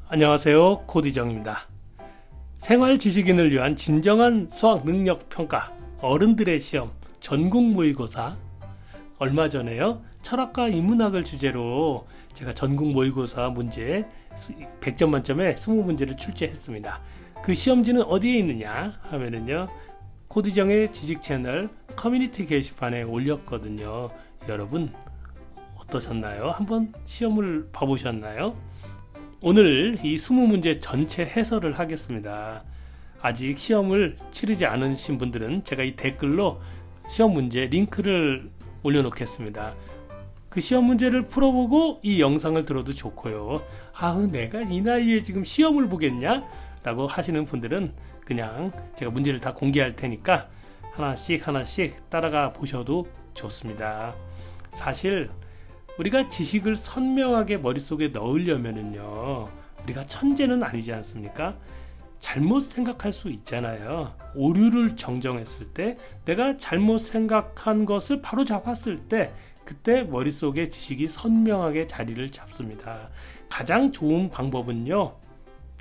안녕하세요. 코디정입니다. 생활 지식인을 위한 진정한 수학 능력 평가 어른들의 시험 전국 모의고사 얼마 전에요. 철학과 인문학을 주제로 제가 전국 모의고사 문제 100점 만점에 20문제를 출제했습니다. 그 시험지는 어디에 있느냐 하면은요. 코디정의 지식 채널 커뮤니티 게시판에 올렸거든요. 여러분 어떠셨나요? 한번 시험을 봐보셨나요? 오늘 이 20문제 전체 해설을 하겠습니다. 아직 시험을 치르지 않으신 분들은 제가 이 댓글로 시험 문제 링크를 올려놓겠습니다. 그 시험 문제를 풀어보고 이 영상을 들어도 좋고요. 내가 이 나이에 지금 시험을 보겠냐? 라고 하시는 분들은 그냥 제가 문제를 다 공개할 테니까 하나씩 따라가 보셔도 좋습니다. 사실 우리가 지식을 선명하게 머릿속에 넣으려면은요, 우리가 천재는 아니지 않습니까? 잘못 생각할 수 있잖아요. 오류를 정정했을 때, 내가 잘못 생각한 것을 바로 잡았을 때, 그때 머릿속에 지식이 선명하게 자리를 잡습니다. 가장 좋은 방법은요,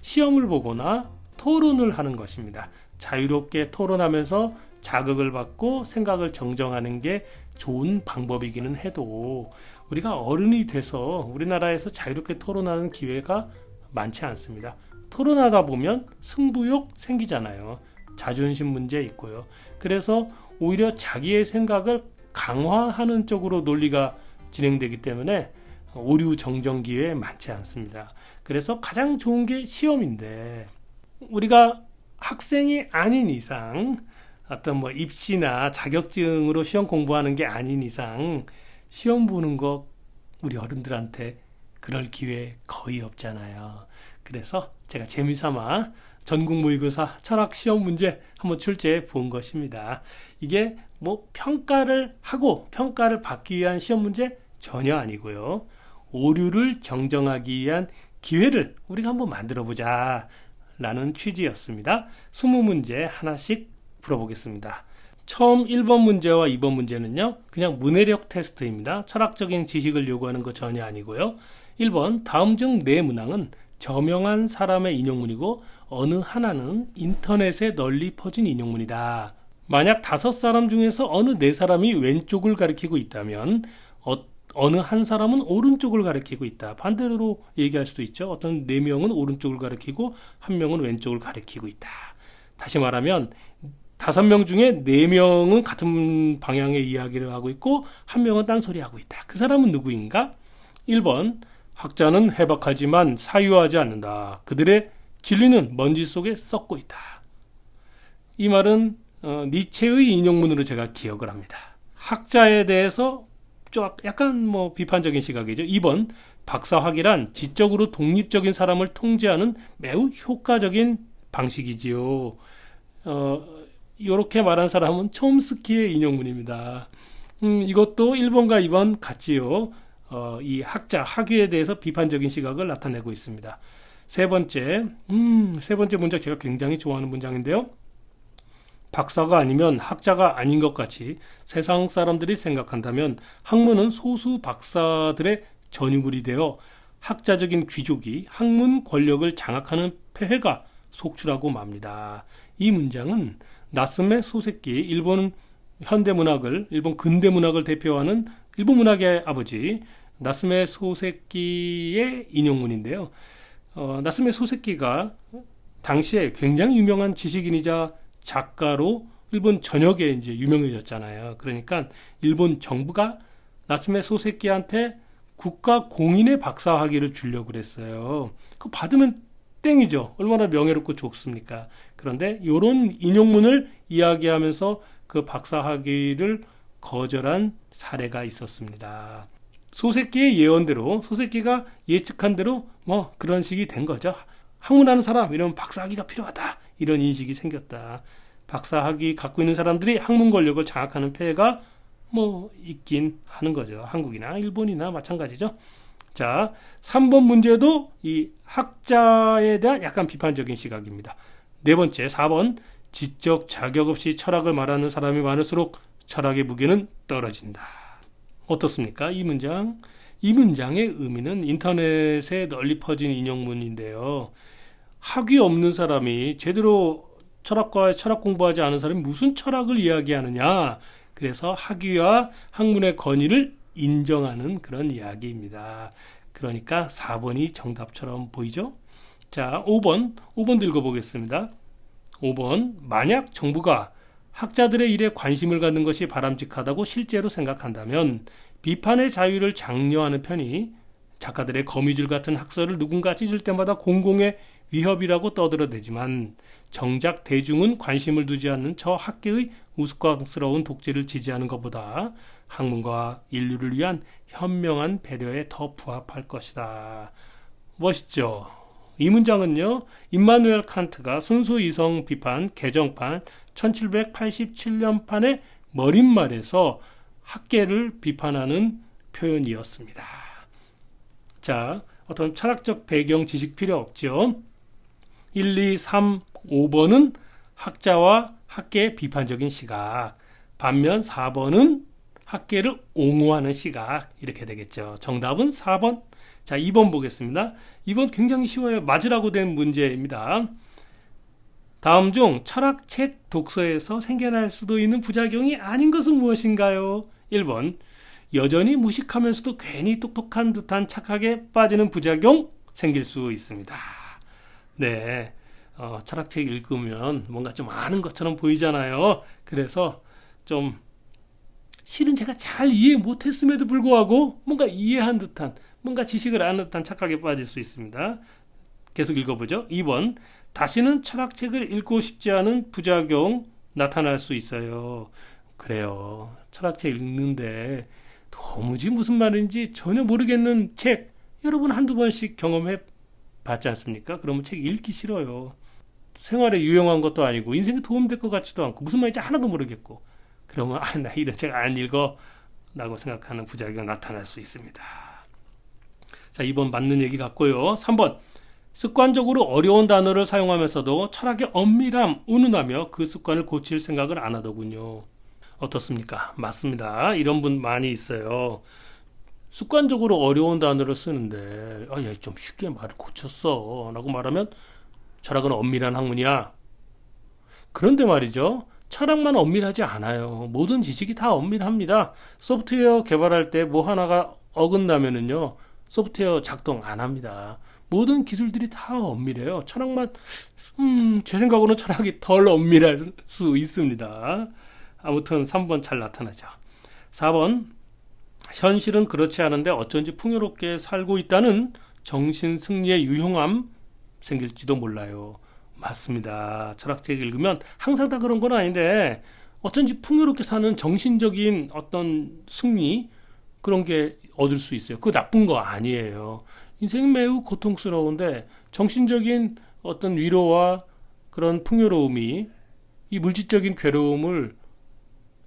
시험을 보거나 토론을 하는 것입니다. 자유롭게 토론하면서 자극을 받고 생각을 정정하는 게 좋은 방법이기는 해도 우리가 어른이 돼서 우리나라에서 자유롭게 토론하는 기회가 많지 않습니다. 토론하다 보면 승부욕 생기잖아요. 자존심 문제 있고요. 그래서 오히려 자기의 생각을 강화하는 쪽으로 논리가 진행되기 때문에 오류 정정 기회 많지 않습니다. 그래서 가장 좋은 게 시험인데 우리가 학생이 아닌 이상 어떤 입시나 자격증으로 시험 공부하는 게 아닌 이상 시험 보는 거 우리 어른들한테 그럴 기회 거의 없잖아요. 그래서 제가 재미삼아 전국 모의고사 철학 시험 문제 한번 출제해 본 것입니다. 이게 평가를 하고 평가를 받기 위한 시험 문제 전혀 아니고요. 오류를 정정하기 위한 기회를 우리가 한번 만들어 보자 라는 취지였습니다. 20문제 하나씩 풀어보겠습니다. 처음 1번 문제와 2번 문제는요. 그냥 문해력 테스트입니다. 철학적인 지식을 요구하는 거 전혀 아니고요. 1번 다음 중 네 문항은 저명한 사람의 인용문이고 어느 하나는 인터넷에 널리 퍼진 인용문이다. 만약 5사람 중에서 어느 4사람이 왼쪽을 가리키고 있다면 어느 한 사람은 오른쪽을 가리키고 있다. 반대로 얘기할 수도 있죠. 어떤 4명은 오른쪽을 가리키고 1명은 왼쪽을 가리키고 있다. 다시 말하면 5명 중에 4명은 같은 방향의 이야기를 하고 있고 1명은 딴소리 하고 있다. 그 사람은 누구인가? 1번 학자는 해박하지만 사유하지 않는다. 그들의 진리는 먼지 속에 썩고 있다. 이 말은 니체의 인용문으로 제가 기억을 합니다. 학자에 대해서 약간 비판적인 시각이죠. 2번 박사학이란 지적으로 독립적인 사람을 통제하는 매우 효과적인 방식이지요. 이렇게 말한 사람은 촘스키의 인용문입니다. 이것도 1번과 2번 같지요. 이 학위에 대해서 비판적인 시각을 나타내고 있습니다. 세 번째 문장 제가 굉장히 좋아하는 문장인데요. 박사가 아니면 학자가 아닌 것 같이 세상 사람들이 생각한다면 학문은 소수 박사들의 전유물이 되어 학자적인 귀족이 학문 권력을 장악하는 폐해가 속출하고 맙니다. 이 문장은 나스메 소세키, 일본 현대문학을, 일본 근대문학을 대표하는 일본 문학의 아버지 나스메 소세키의 인용문인데요. 나스메 소세키가 당시에 굉장히 유명한 지식인이자 작가로 일본 전역에 이제 유명해졌잖아요. 그러니까 일본 정부가 나스메 소세키한테 국가 공인의 박사학위를 주려고 그랬어요. 그거 받으면 땡이죠. 얼마나 명예롭고 좋습니까? 그런데 이런 인용문을 이야기하면서 그 박사학위를 거절한 사례가 있었습니다. 소세키의 예언대로 소세키가 예측한 대로 그런 식이 된 거죠. 학문하는 사람 이러면 박사학위가 필요하다. 이런 인식이 생겼다. 박사학위 갖고 있는 사람들이 학문 권력을 장악하는 폐해가 있긴 하는 거죠. 한국이나 일본이나 마찬가지죠. 자, 3번 문제도 이 학자에 대한 약간 비판적인 시각입니다. 네 번째, 4번 지적 자격 없이 철학을 말하는 사람이 많을수록 철학의 무게는 떨어진다. 어떻습니까? 이 문장 이 문장의 의미는 인터넷에 널리 퍼진 인용문인데요. 학위 없는 사람이 제대로 철학과에 철학 공부하지 않은 사람이 무슨 철학을 이야기하느냐. 그래서 학위와 학문의 권위를 인정하는 그런 이야기입니다. 그러니까 4번이 정답처럼 보이죠? 자, 5번도 읽어보겠습니다. 5번, 만약 정부가 학자들의 일에 관심을 갖는 것이 바람직하다고 실제로 생각한다면 비판의 자유를 장려하는 편이 작가들의 거미줄 같은 학설을 누군가 찢을 때마다 공공의 위협이라고 떠들어대지만 정작 대중은 관심을 두지 않는 저 학계의 우스꽝스러운 독재를 지지하는 것보다 학문과 인류를 위한 현명한 배려에 더 부합할 것이다. 멋있죠? 이 문장은요, 임마누엘 칸트가 순수 이성 비판 개정판 1787년판의 머릿말에서 학계를 비판하는 표현이었습니다. 자, 어떤 철학적 배경 지식 필요 없죠. 1, 2, 3, 5번은 학자와 학계의 비판적인 시각, 반면 4번은 학계를 옹호하는 시각, 이렇게 되겠죠. 정답은 4번. 자, 2번 보겠습니다. 2번 굉장히 쉬워요. 맞으라고 된 문제입니다. 다음 중 철학책 독서에서 생겨날 수도 있는 부작용이 아닌 것은 무엇인가요? 1번, 여전히 무식하면서도 괜히 똑똑한 듯한 착각에 빠지는 부작용 생길 수 있습니다. 네, 철학책 읽으면 뭔가 좀 아는 것처럼 보이잖아요. 그래서 좀 실은 제가 잘 이해 못했음에도 불구하고 뭔가 이해한 듯한, 뭔가 지식을 아는 듯한 착각에 빠질 수 있습니다. 계속 읽어보죠. 2번, 다시는 철학책을 읽고 싶지 않은 부작용 나타날 수 있어요. 그래요. 철학책 읽는데 도무지 무슨 말인지 전혀 모르겠는 책 여러분 한두 번씩 경험해 봤지 않습니까? 그러면 책 읽기 싫어요. 생활에 유용한 것도 아니고 인생에 도움될 것 같지도 않고 무슨 말인지 하나도 모르겠고 그러면 나 이런 책 안 읽어 라고 생각하는 부작용이 나타날 수 있습니다. 자, 2번 맞는 얘기 같고요. 3번, 습관적으로 어려운 단어를 사용하면서도 철학의 엄밀함 운운하며 그 습관을 고칠 생각을 안 하더군요. 어떻습니까? 맞습니다. 이런 분 많이 있어요. 습관적으로 어려운 단어를 쓰는데 야, 좀 쉽게 말을 고쳤어 라고 말하면 철학은 엄밀한 학문이야. 그런데 말이죠. 철학만 엄밀하지 않아요. 모든 지식이 다 엄밀합니다. 소프트웨어 개발할 때 뭐 하나가 어긋나면은요, 소프트웨어 작동 안 합니다. 모든 기술들이 다 엄밀해요. 철학만, 제 생각으로는 철학이 덜 엄밀할 수 있습니다. 아무튼 3번 잘 나타나죠. 4번, 현실은 그렇지 않은데 어쩐지 풍요롭게 살고 있다는 정신 승리의 유용함 생길지도 몰라요. 맞습니다. 철학책 읽으면 항상 다 그런 건 아닌데 어쩐지 풍요롭게 사는 정신적인 어떤 승리 그런 게 얻을 수 있어요. 그거 나쁜 거 아니에요. 인생이 매우 고통스러운데 정신적인 어떤 위로와 그런 풍요로움이 이 물질적인 괴로움을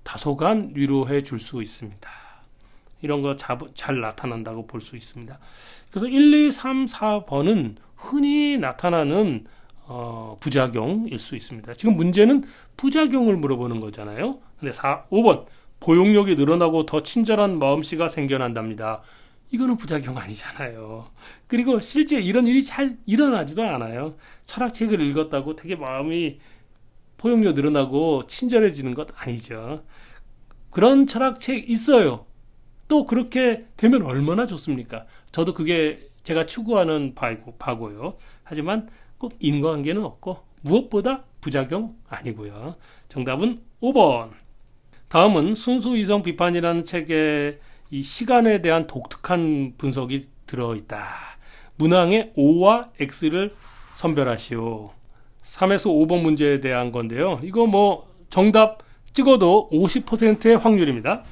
다소간 위로해 줄 수 있습니다. 이런 거 잘 나타난다고 볼 수 있습니다. 그래서 1, 2, 3, 4번은 흔히 나타나는 부작용일 수 있습니다. 지금 문제는 부작용을 물어보는 거잖아요. 근데 5번 포용력이 늘어나고 더 친절한 마음씨가 생겨난답니다. 이거는 부작용 아니잖아요. 그리고 실제 이런 일이 잘 일어나지도 않아요. 철학책을 읽었다고 되게 마음이 포용력 늘어나고 친절해지는 것 아니죠. 그런 철학책 있어요. 또 그렇게 되면 얼마나 좋습니까? 저도 그게 제가 추구하는 바고요. 하지만 꼭 인과관계는 없고 무엇보다 부작용 아니고요. 정답은 5번. 다음은 순수 이성 비판이라는 책에 이 시간에 대한 독특한 분석이 들어있다. 문항의 O와 X를 선별하시오. 3에서 5번 문제에 대한 건데요. 이거 뭐 정답 찍어도 50%의 확률입니다.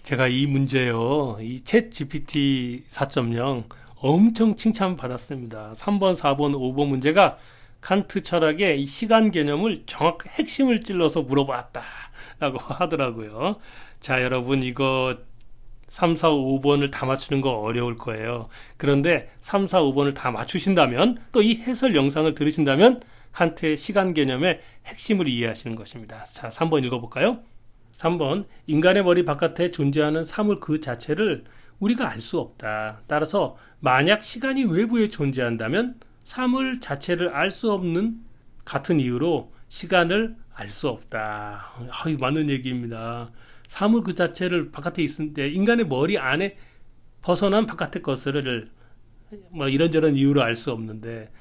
제가 이 문제요. 이 챗 GPT 4.0 엄청 칭찬받았습니다. 3번, 4번, 5번 문제가 칸트 철학의 이 시간 개념을 정확히 핵심을 찔러서 물어봤다 라고 하더라고요. 자, 여러분 이거 3, 4, 5번을 다 맞추는 거 어려울 거예요. 그런데 3, 4, 5번을 다 맞추신다면 또 이 해설 영상을 들으신다면 칸트의 시간 개념의 핵심을 이해하시는 것입니다. 자, 3번 읽어볼까요? 3번 인간의 머리 바깥에 존재하는 사물 그 자체를 우리가 알 수 없다. 따라서 만약 시간이 외부에 존재한다면 사물 자체를 알 수 없는 같은 이유로 시간을 알 수 없다. 맞는 얘기입니다. 사물 그 자체를 바깥에 있을 때 인간의 머리 안에 벗어난 바깥의 것을 뭐 이런저런 이유로 알 수 없는데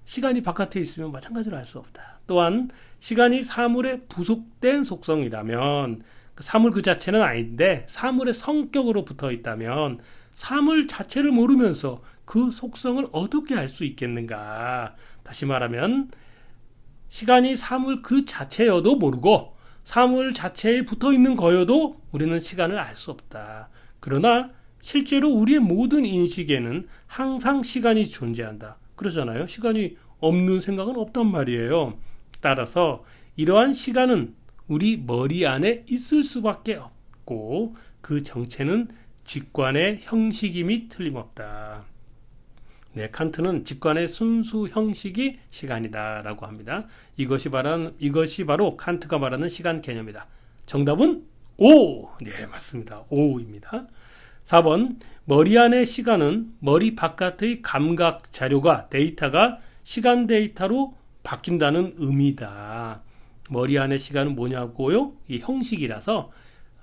시간이 바깥에 있으면 마찬가지로 알 수 없다. 또한 시간이 사물의 부속된 속성이라면 사물 그 자체는 아닌데 사물의 성격으로 붙어 있다면 사물 자체를 모르면서 그 속성을 어떻게 알 수 있겠는가? 다시 말하면 시간이 사물 그 자체여도 모르고 사물 자체에 붙어 있는 거여도 우리는 시간을 알 수 없다. 그러나 실제로 우리의 모든 인식에는 항상 시간이 존재한다. 그러잖아요. 시간이 없는 생각은 없단 말이에요. 따라서 이러한 시간은 우리 머리 안에 있을 수밖에 없고 그 정체는 직관의 형식임이 틀림없다. 네, 칸트는 직관의 순수 형식이 시간이다 라고 합니다. 이것이 바로 칸트가 말하는 시간 개념이다. 정답은 O! 네, 맞습니다. O입니다. 4번, 머리 안의 시간은 머리 바깥의 감각 자료가 데이터가 시간 데이터로 바뀐다는 의미다. 머리 안의 시간은 뭐냐고요? 이 형식이라서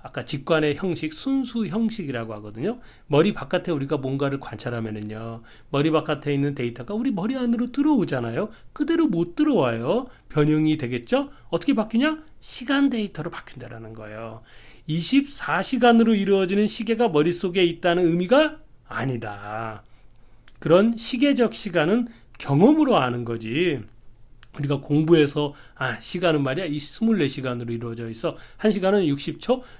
아까 직관의 형식, 순수 형식이라고 하거든요. 머리 바깥에 우리가 뭔가를 관찰하면은요, 머리 바깥에 있는 데이터가 우리 머리 안으로 들어오잖아요. 그대로 못 들어와요. 변형이 되겠죠? 어떻게 바뀌냐? 시간 데이터로 바뀐다라는 거예요. 24시간으로 이루어지는 시계가 머릿속에 있다는 의미가 아니다. 그런 시계적 시간은 경험으로 아는 거지. 우리가 공부해서 시간은 말이야 이 24시간으로 이루어져 있어. 1시간은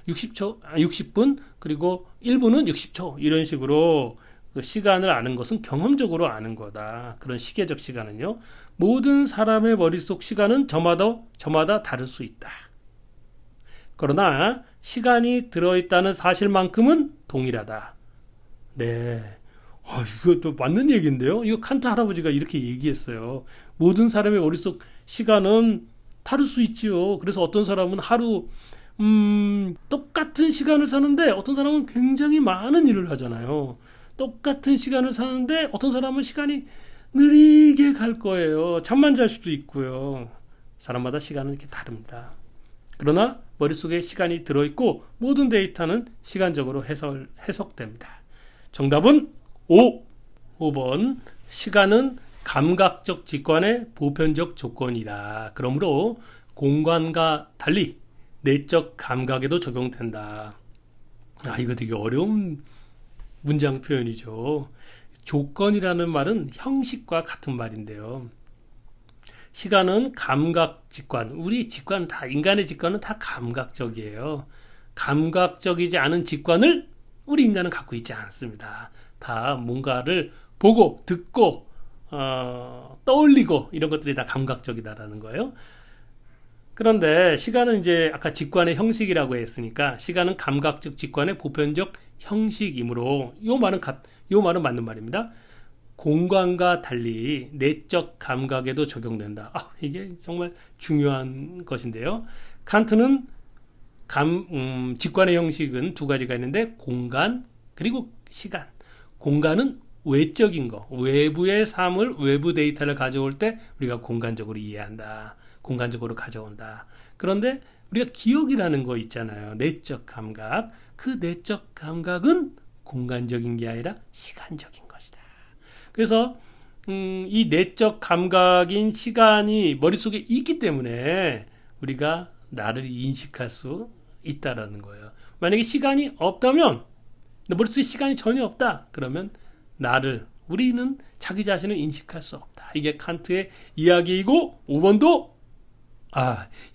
60분 그리고 1분은 60초 이런 식으로 그 시간을 아는 것은 경험적으로 아는 거다. 그런 시계적 시간은요. 모든 사람의 머릿속 시간은 저마다 다를 수 있다. 그러나 시간이 들어있다는 사실만큼은 동일하다. 네. 이것도 맞는 얘기인데요. 이거 칸트 할아버지가 이렇게 얘기했어요. 모든 사람의 머릿속 시간은 다를 수 있지요. 그래서 어떤 사람은 하루 똑같은 시간을 사는데 어떤 사람은 굉장히 많은 일을 하잖아요. 똑같은 시간을 사는데 어떤 사람은 시간이 느리게 갈 거예요. 잠만 잘 수도 있고요. 사람마다 시간은 이렇게 다릅니다. 그러나 머릿속에 시간이 들어있고 모든 데이터는 시간적으로 해석됩니다. 정답은 5번 시간은 감각적 직관의 보편적 조건이다. 그러므로 공간과 달리 내적 감각에도 적용된다. 이거 되게 어려운 문장 표현이죠. 조건이라는 말은 형식과 같은 말인데요. 시간은 감각 직관, 우리 직관 다 인간의 직관은 다 감각적이에요. 감각적이지 않은 직관을 우리 인간은 갖고 있지 않습니다. 다 뭔가를 보고 듣고 떠올리고 이런 것들이 다 감각적이다라는 거예요. 그런데 시간은 이제 아까 직관의 형식이라고 했으니까 시간은 감각적 직관의 보편적 형식이므로 요 말은 맞는 말입니다. 공간과 달리 내적 감각에도 적용된다. 이게 정말 중요한 것인데요. 칸트는 직관의 형식은 두 가지가 있는데 공간 그리고 시간. 공간은 외적인 거, 외부의 사물, 외부 데이터를 가져올 때 우리가 공간적으로 이해한다. 공간적으로 가져온다. 그런데 우리가 기억이라는 거 있잖아요. 내적 감각. 그 내적 감각은 공간적인 게 아니라 시간적인 것이다. 그래서 이 내적 감각인 시간이 머릿속에 있기 때문에 우리가 나를 인식할 수 있다라는 거예요. 만약에 시간이 없다면 머릿속에 시간이 전혀 없다. 그러면 우리는 자기 자신을 인식할 수 없다. 이게 칸트의 이야기이고 5번도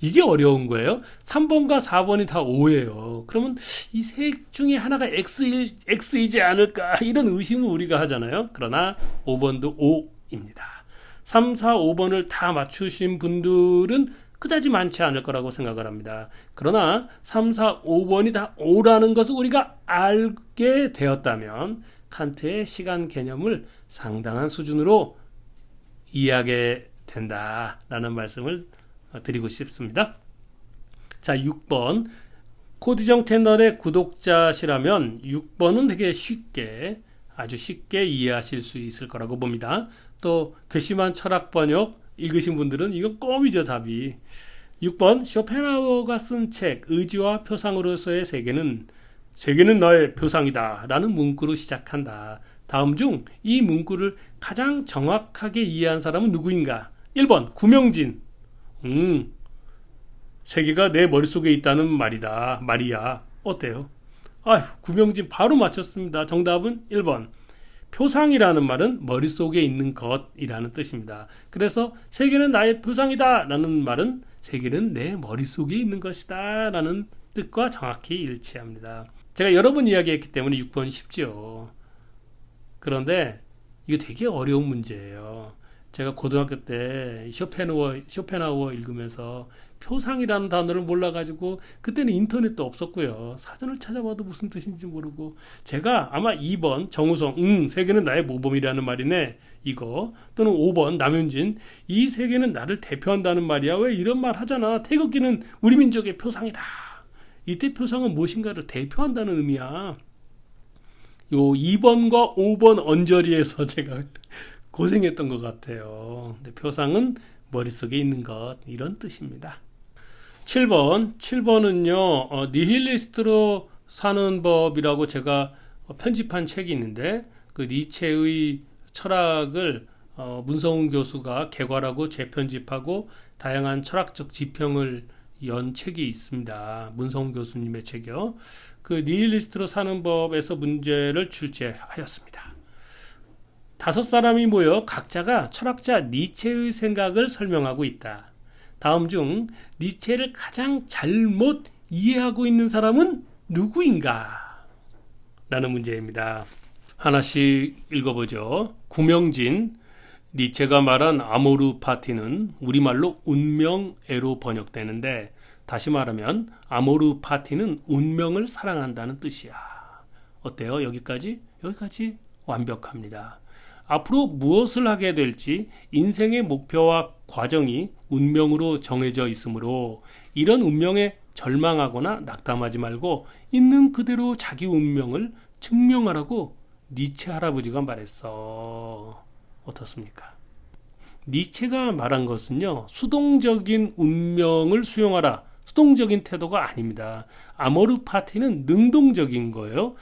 이게 어려운 거예요. 3번과 4번이 다 O예요. 그러면 이 셋 중에 하나가 X이지 않을까 이런 의심을 우리가 하잖아요. 그러나 5번도 O입니다. 3, 4, 5번을 다 맞추신 분들은 그다지 많지 않을 거라고 생각을 합니다. 그러나 3, 4, 5번이 다 O라는 것을 우리가 알게 되었다면 칸트의 시간 개념을 상당한 수준으로 이해하게 된다라는 말씀을 드리고 싶습니다. 자, 6번 코드정 채널의 구독자시라면 6번은 되게 아주 쉽게 이해하실 수 있을 거라고 봅니다. 또 괘씸한 철학 번역 읽으신 분들은 이건 껌이죠, 답이. 6번 쇼펜하우어가 쓴 책 의지와 표상으로서의 세계는 나의 표상이다 라는 문구로 시작한다. 다음 중 이 문구를 가장 정확하게 이해한 사람은 누구인가? 1번 구명진. 세계가 내 머릿속에 있다는 말이야. 어때요? 구명진 바로 맞췄습니다. 정답은 1번. 표상이라는 말은 머릿속에 있는 것이라는 뜻입니다. 그래서 세계는 나의 표상이다 라는 말은 세계는 내 머릿속에 있는 것이다 라는 뜻과 정확히 일치합니다. 제가 여러 번 이야기했기 때문에 6번이 쉽죠. 그런데 이거 되게 어려운 문제예요. 제가 고등학교 때 쇼펜하우어 읽으면서 표상이라는 단어를 몰라가지고 그때는 인터넷도 없었고요. 사전을 찾아봐도 무슨 뜻인지 모르고 제가 아마 2번 정우성 세계는 나의 모범이라는 말이네 이거 또는 5번 남윤진 이 세계는 나를 대표한다는 말이야. 왜 이런 말 하잖아. 태극기는 우리 민족의 표상이다. 이때 표상은 무엇인가를 대표한다는 의미야. 요 2번과 5번 언저리에서 제가 고생했던 것 같아요. 근데 표상은 머릿속에 있는 것 이런 뜻입니다. 7번은요 니힐리스트로 사는 법이라고 제가 편집한 책이 있는데 그 니체의 철학을 문성훈 교수가 개괄하고 재편집하고 다양한 철학적 지평을 연 책이 있습니다. 문성훈 교수님의 책이요. 그 니힐리스트로 사는 법에서 문제를 출제하였습니다. 5사람이 모여 각자가 철학자 니체의 생각을 설명하고 있다. 다음 중 니체를 가장 잘못 이해하고 있는 사람은 누구인가? 라는 문제입니다. 하나씩 읽어보죠. 구명진, 니체가 말한 아모르 파티는 우리말로 운명애로 번역되는데 다시 말하면 아모르 파티는 운명을 사랑한다는 뜻이야. 어때요? 여기까지 완벽합니다. 앞으로 무엇을 하게 될지 인생의 목표와 과정이 운명으로 정해져 있으므로 이런 운명에 절망하거나 낙담하지 말고 있는 그대로 자기 운명을 증명하라고 니체 할아버지가 말했어. 어떻습니까? 니체가 말한 것은요, 수동적인 운명을 수용하라. 수동적인 태도가 아닙니다. 아모르 파티는 능동적인 거예요.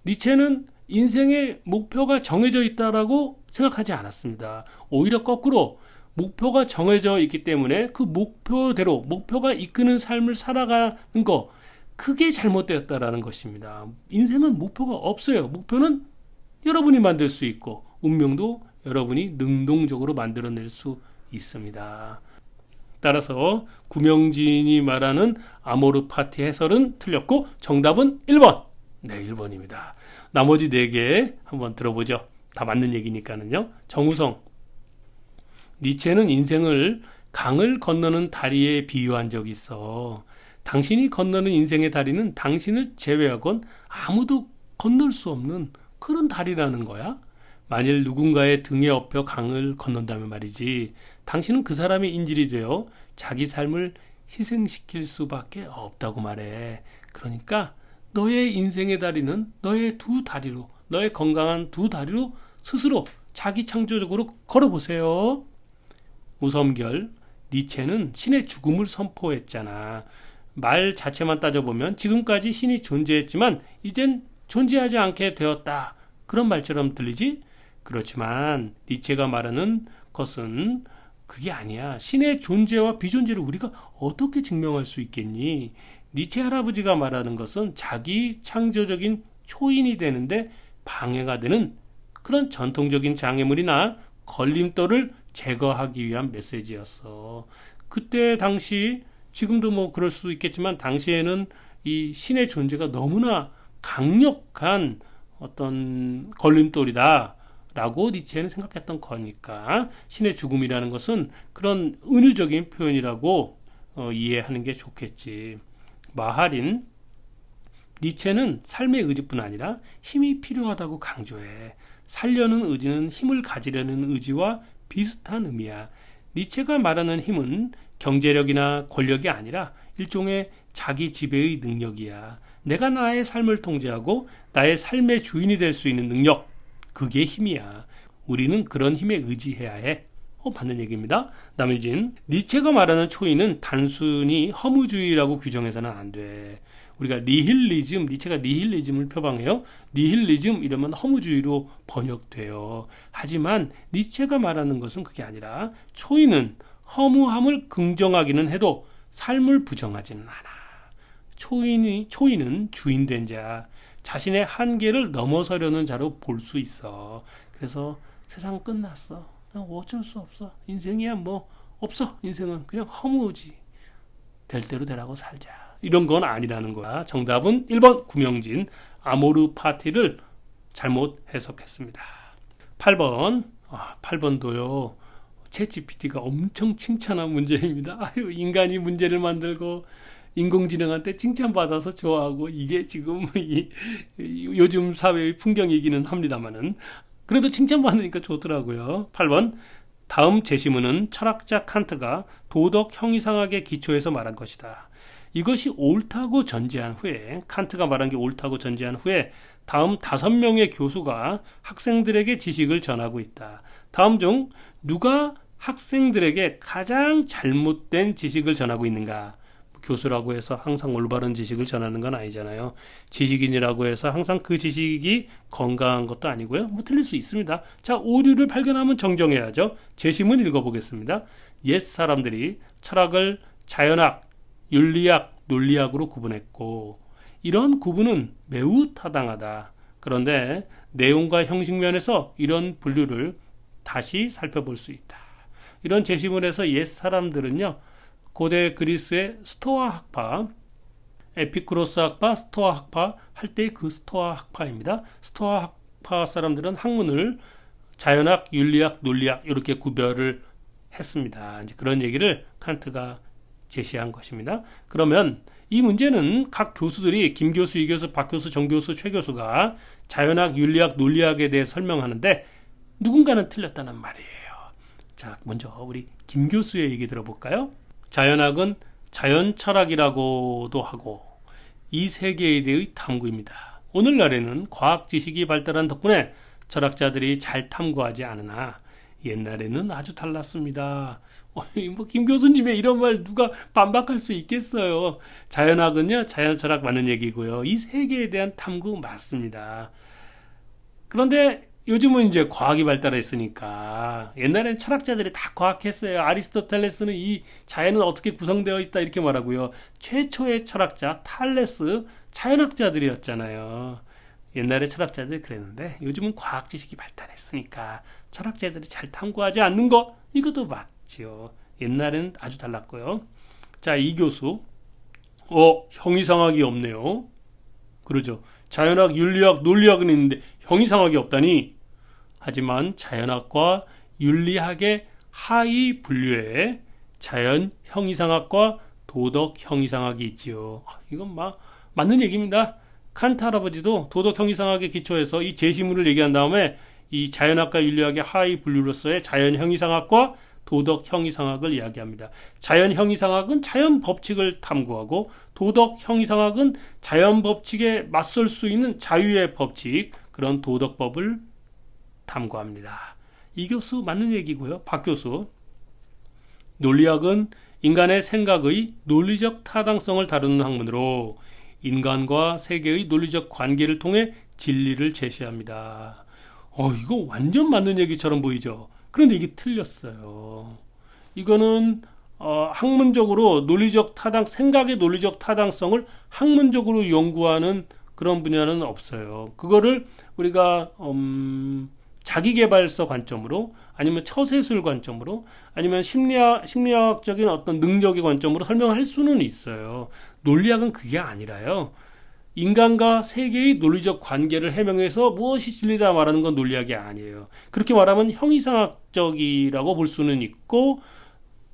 니체는 인생의 목표가 정해져 있다라고 생각하지 않았습니다. 오히려 거꾸로 목표가 정해져 있기 때문에 그 목표대로 목표가 이끄는 삶을 살아가는 거 그게 잘못되었다라는 것입니다. 인생은 목표가 없어요. 목표는 여러분이 만들 수 있고 운명도 여러분이 능동적으로 만들어낼 수 있습니다. 따라서 구명진이 말하는 아모르 파티 해설은 틀렸고 정답은 1번. 네, 1번입니다. 나머지 4개 한번 들어보죠. 다 맞는 얘기니까는요. 정우성. 니체는 인생을 강을 건너는 다리에 비유한 적이 있어. 당신이 건너는 인생의 다리는 당신을 제외하곤 아무도 건널 수 없는 그런 다리라는 거야. 만일 누군가의 등에 업혀 강을 건넌다면 말이지. 당신은 그 사람의 인질이 되어 자기 삶을 희생시킬 수밖에 없다고 말해. 그러니까 너의 인생의 다리는 너의 두 다리로, 너의 건강한 두 다리로 스스로 자기 창조적으로 걸어보세요. 우섬결, 니체는 신의 죽음을 선포했잖아. 말 자체만 따져보면 지금까지 신이 존재했지만 이젠 존재하지 않게 되었다. 그런 말처럼 들리지? 그렇지만 니체가 말하는 것은 그게 아니야. 신의 존재와 비존재를 우리가 어떻게 증명할 수 있겠니? 니체 할아버지가 말하는 것은 자기 창조적인 초인이 되는데 방해가 되는 그런 전통적인 장애물이나 걸림돌을 제거하기 위한 메시지였어. 그때 당시 지금도 뭐 그럴 수도 있겠지만 당시에는 이 신의 존재가 너무나 강력한 어떤 걸림돌이다 라고 니체는 생각했던 거니까 신의 죽음이라는 것은 그런 은유적인 표현이라고 이해하는 게 좋겠지. 마하린, 니체는 삶의 의지뿐 아니라 힘이 필요하다고 강조해. 살려는 의지는 힘을 가지려는 의지와 비슷한 의미야. 니체가 말하는 힘은 경제력이나 권력이 아니라 일종의 자기 지배의 능력이야. 내가 나의 삶을 통제하고 나의 삶의 주인이 될 수 있는 능력, 그게 힘이야. 우리는 그런 힘에 의지해야 해. 맞는 얘기입니다. 남유진, 니체가 말하는 초인은 단순히 허무주의라고 규정해서는 안 돼. 우리가 니힐리즘, 니체가 니힐리즘을 표방해요. 니힐리즘 이러면 허무주의로 번역돼요. 하지만 니체가 말하는 것은 그게 아니라 초인은 허무함을 긍정하기는 해도 삶을 부정하지는 않아. 초인은 주인된 자, 자신의 한계를 넘어서려는 자로 볼 수 있어. 그래서 세상 끝났어. 그냥 어쩔 수 없어. 인생이야 뭐 없어. 인생은 그냥 허무지. 될 대로 되라고 살자. 이런 건 아니라는 거야. 정답은 1번 구명진. 아모르 파티를 잘못 해석했습니다. 8번. 8번도요. 챗GPT가 엄청 칭찬한 문제입니다. 아유, 인간이 문제를 만들고 인공지능한테 칭찬받아서 좋아하고 이게 지금 요즘 사회의 풍경이기는 합니다만은 그래도 칭찬받으니까 좋더라고요. 8번. 다음 제시문은 철학자 칸트가 도덕 형이상학의 기초에서 말한 것이다. 이것이 옳다고 전제한 후에, 칸트가 말한 게 옳다고 전제한 후에 다음 5명의 교수가 학생들에게 지식을 전하고 있다. 다음 중 누가 학생들에게 가장 잘못된 지식을 전하고 있는가? 교수라고 해서 항상 올바른 지식을 전하는 건 아니잖아요. 지식인이라고 해서 항상 그 지식이 건강한 것도 아니고요. 틀릴 수 있습니다. 자, 오류를 발견하면 정정해야죠. 제시문 읽어보겠습니다. 옛 사람들이 철학을 자연학, 윤리학, 논리학으로 구분했고 이런 구분은 매우 타당하다. 그런데 내용과 형식 면에서 이런 분류를 다시 살펴볼 수 있다. 이런 제시문에서 옛 사람들은요. 고대 그리스의 스토아 학파, 에피쿠로스 학파, 스토아 학파 할 때 그 스토아 학파입니다. 스토아 학파 사람들은 학문을 자연학, 윤리학, 논리학 이렇게 구별을 했습니다. 이제 그런 얘기를 칸트가 제시한 것입니다. 그러면 이 문제는 각 교수들이 김 교수, 이 교수, 박 교수, 정 교수, 최 교수가 자연학, 윤리학, 논리학에 대해 설명하는데 누군가는 틀렸다는 말이에요. 자, 먼저 우리 김 교수의 얘기 들어볼까요? 자연학은 자연철학이라고도 하고 이 세계에 대해 탐구입니다. 오늘날에는 과학 지식이 발달한 덕분에 철학자들이 잘 탐구하지 않으나 옛날에는 아주 달랐습니다. 김 교수님의 이런 말 누가 반박할 수 있겠어요. 자연학은요, 자연철학 맞는 얘기고요. 이 세계에 대한 탐구 맞습니다. 그런데 요즘은 이제 과학이 발달했으니까 옛날엔 철학자들이 다 과학했어요. 아리스토텔레스는 이 자연은 어떻게 구성되어 있다 이렇게 말하고요. 최초의 철학자 탈레스 자연학자들이었잖아요. 옛날에 철학자들이 그랬는데 요즘은 과학 지식이 발달했으니까 철학자들이 잘 탐구하지 않는 거 이것도 맞죠. 옛날에는 아주 달랐고요. 자, 이 교수 형이상학이 없네요. 그러죠. 자연학, 윤리학, 논리학은 있는데 형이상학이 없다니. 하지만 자연학과 윤리학의 하위 분류에 자연 형이상학과 도덕 형이상학이 있지요. 이건 맞는 얘기입니다. 칸트 할아버지도 도덕 형이상학의 기초에서 이 제시문을 얘기한 다음에 이 자연학과 윤리학의 하위 분류로서의 자연 형이상학과 도덕 형이상학을 이야기합니다. 자연 형이상학은 자연 법칙을 탐구하고 도덕 형이상학은 자연 법칙에 맞설 수 있는 자유의 법칙, 그런 도덕법을 탐구합니다. 이 교수 맞는 얘기고요. 박 교수. 논리학은 인간의 생각의 논리적 타당성을 다루는 학문으로 인간과 세계의 논리적 관계를 통해 진리를 제시합니다. 이거 완전 맞는 얘기처럼 보이죠. 그런데 이게 틀렸어요. 이거는 학문적으로 논리적 생각의 논리적 타당성을 학문적으로 연구하는 그런 분야는 없어요. 그거를 우리가 자기계발서 관점으로 아니면 처세술 관점으로 아니면 심리학적인 어떤 능력의 관점으로 설명할 수는 있어요. 논리학은 그게 아니라요. 인간과 세계의 논리적 관계를 해명해서 무엇이 진리다 말하는 건 논리학이 아니에요. 그렇게 말하면 형이상학적이라고 볼 수는 있고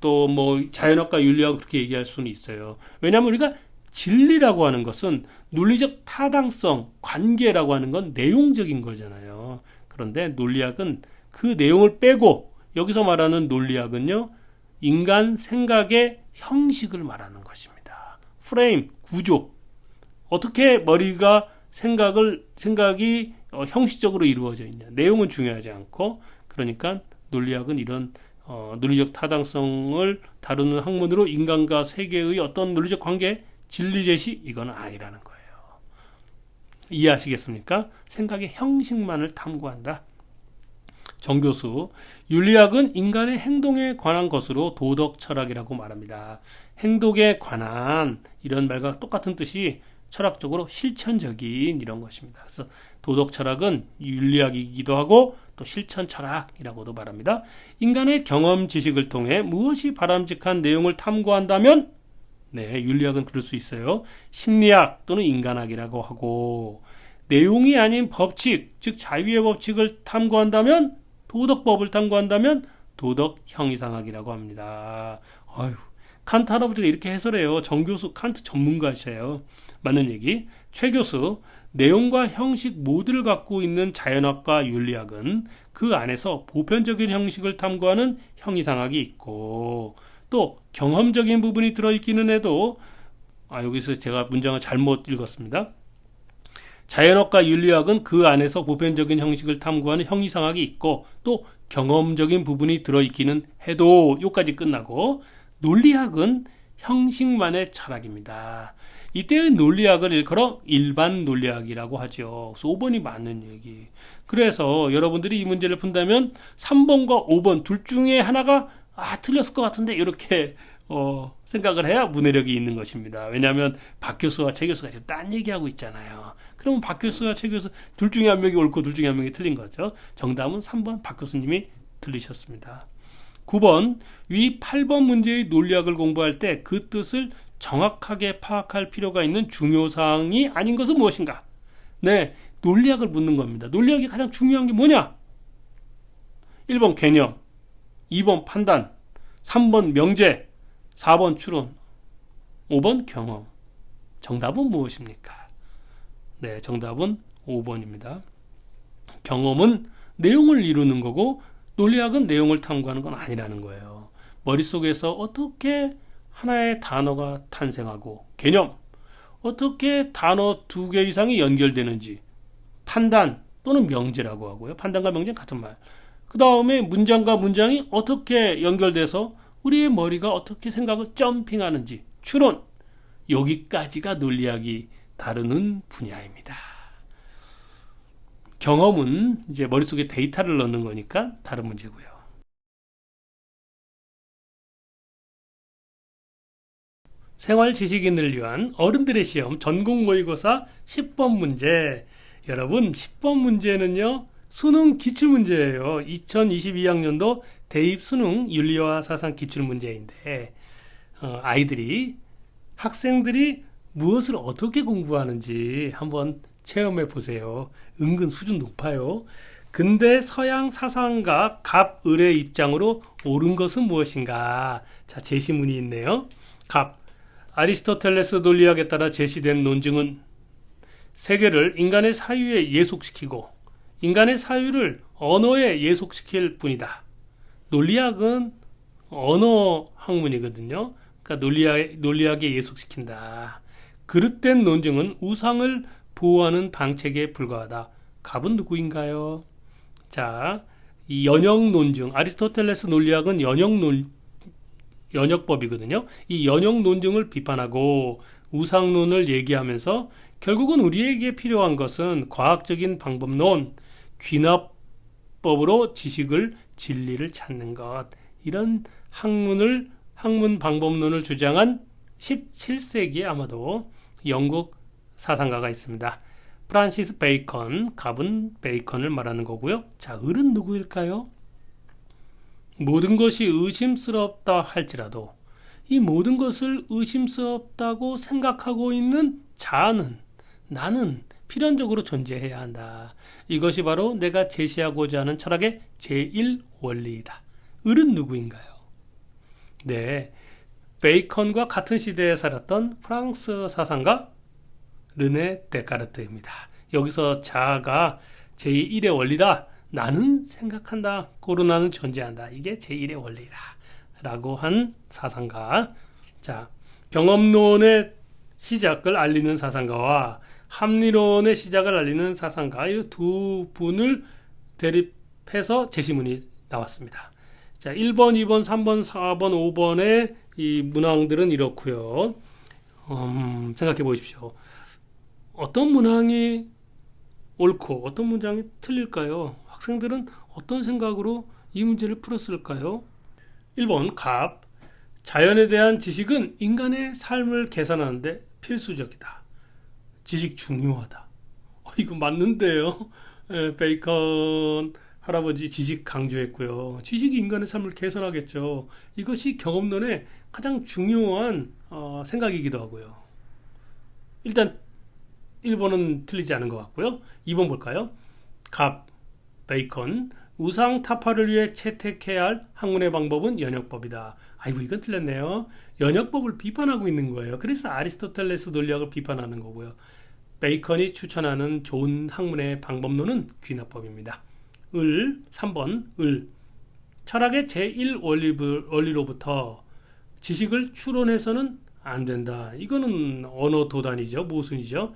또 자연학과 윤리학 그렇게 얘기할 수는 있어요. 왜냐하면 우리가 진리라고 하는 것은 논리적 타당성, 관계라고 하는 건 내용적인 거잖아요. 그런데 논리학은 그 내용을 빼고 여기서 말하는 논리학은요, 인간 생각의 형식을 말하는 것입니다. 프레임, 구조. 어떻게 머리가 생각이 형식적으로 이루어져 있냐. 내용은 중요하지 않고, 그러니까 논리학은 이런 논리적 타당성을 다루는 학문으로 인간과 세계의 어떤 논리적 관계, 진리 제시 이건 아니라는 거예요. 이해하시겠습니까? 생각의 형식만을 탐구한다. 정교수, 윤리학은 인간의 행동에 관한 것으로 도덕 철학이라고 말합니다. 행동에 관한 이런 말과 똑같은 뜻이 철학적으로 실천적인 이런 것입니다. 그래서 도덕 철학은 윤리학이기도 하고 또 실천 철학이라고도 말합니다. 인간의 경험 지식을 통해 무엇이 바람직한 내용을 탐구한다면 윤리학은 그럴 수 있어요. 심리학 또는 인간학이라고 하고, 내용이 아닌 법칙, 즉 자유의 법칙을 탐구한다면, 도덕법을 탐구한다면 도덕 형이상학이라고 합니다. 칸트 할아버지가 이렇게 해설해요. 정교수 칸트 전문가시에요. 맞는 얘기. 최 교수, 내용과 형식 모두를 갖고 있는 자연학과 윤리학은 그 안에서 보편적인 형식을 탐구하는 형이상학이 있고, 또 경험적인 부분이 들어있기는 해도 여기서 제가 문장을 잘못 읽었습니다. 자연학과 윤리학은 그 안에서 보편적인 형식을 탐구하는 형이상학이 있고, 또 경험적인 부분이 들어있기는 해도 여기까지 끝나고, 논리학은 형식만의 철학입니다. 이때의 논리학을 일컬어 일반 논리학이라고 하죠. 그래서 5번이 맞는 얘기. 그래서 여러분들이 이 문제를 푼다면 3번과 5번 둘 중에 하나가 틀렸을 것 같은데 이렇게 생각을 해야 문해력이 있는 것입니다. 왜냐하면 박 교수와 최 교수가 지금 딴 얘기하고 있잖아요. 그러면 박 교수와 최 교수 둘 중에 한 명이 옳고 둘 중에 한 명이 틀린 거죠. 정답은 3번 박 교수님이 틀리셨습니다. 9번, 위 8번 문제의 논리학을 공부할 때 그 뜻을 정확하게 파악할 필요가 있는 중요사항이 아닌 것은 무엇인가? 논리학을 묻는 겁니다. 논리학이 가장 중요한 게 뭐냐? 1번 개념, 2번 판단, 3번 명제, 4번 추론, 5번 경험. 정답은 무엇입니까? 정답은 5번입니다. 경험은 내용을 이루는 거고, 논리학은 내용을 탐구하는 건 아니라는 거예요. 머릿속에서 어떻게 하나의 단어가 탄생하고, 개념, 어떻게 단어 2개 이상이 연결되는지, 판단 또는 명제라고 하고요. 판단과 명제는 같은 말. 그 다음에 문장과 문장이 어떻게 연결돼서 우리의 머리가 어떻게 생각을 점핑하는지, 추론, 여기까지가 논리학이 다루는 분야입니다. 경험은 이제 머릿속에 데이터를 넣는 거니까 다른 문제고요. 생활 지식인을 위한 어른들의 시험 전국 모의고사 10번 문제. 여러분, 10번 문제는요, 수능 기출문제예요. 2022학년도 대입 수능 윤리와 사상 기출문제인데, 학생들이 무엇을 어떻게 공부하는지 한번 체험해 보세요. 은근 수준 높아요. 근대 서양 사상가 갑을의 입장으로 옳은 것은 무엇인가? 자, 제시문이 있네요. 갑, 아리스토텔레스 논리학에 따라 제시된 논증은 세계를 인간의 사유에 예속시키고 인간의 사유를 언어에 예속시킬 뿐이다. 논리학은 언어 학문이거든요. 그러니까 논리학에 예속시킨다. 그릇된 논증은 우상을 보호하는 방책에 불과하다. 갑은 누구인가요? 자, 이 연역 논증, 아리스토텔레스 논리학은 연역법이거든요. 이 연역 논증을 비판하고 우상론을 얘기하면서 결국은 우리에게 필요한 것은 과학적인 방법론, 귀납법으로 진리를 찾는 것. 이런 학문 방법론을 주장한 17세기에 아마도 영국 사상가가 있습니다. 프란시스 베이컨, 갑은 베이컨을 말하는 거고요. 자, 을은 누구일까요? 모든 것이 의심스럽다 할지라도 이 모든 것을 의심스럽다고 생각하고 있는 자아는, 나는 필연적으로 존재해야 한다. 이것이 바로 내가 제시하고자 하는 철학의 제1원리이다. 을은 누구인가요? 베이컨과 같은 시대에 살았던 프랑스 사상가 르네 데카르트입니다. 여기서 자아가 제1의 원리다. 나는 생각한다. 고로 나는 존재한다. 이게 제1의 원리다. 라고 한 사상가. 자, 경험론의 시작을 알리는 사상가와 합리론의 시작을 알리는 사상가, 이 두 분을 대립해서 제시문이 나왔습니다. 자, 1번, 2번, 3번, 4번, 5번의 이 문항들은 이렇고요. 생각해 보십시오. 어떤 문항이 옳고 어떤 문장이 틀릴까요? 학생들은 어떤 생각으로 이 문제를 풀었을까요? 1번 갑. 자연에 대한 지식은 인간의 삶을 개선하는데 필수적이다. 지식 중요하다. 이거 맞는데요. 베이컨 할아버지 지식 강조했고요. 지식이 인간의 삶을 개선하겠죠. 이것이 경험론의 가장 중요한 생각이기도 하고요. 일단 1번은 틀리지 않은 것 같고요. 2번 볼까요? 갑, 베이컨, 우상 타파를 위해 채택해야 할 학문의 방법은 연역법이다. 아이고, 이건 틀렸네요. 연역법을 비판하고 있는 거예요. 그래서 아리스토텔레스 논리학을 비판하는 거고요. 베이컨이 추천하는 좋은 학문의 방법론은 귀납법입니다. 3번 을. 철학의 제1원리로부터 지식을 추론해서는 안 된다. 이거는 언어 도단이죠. 모순이죠.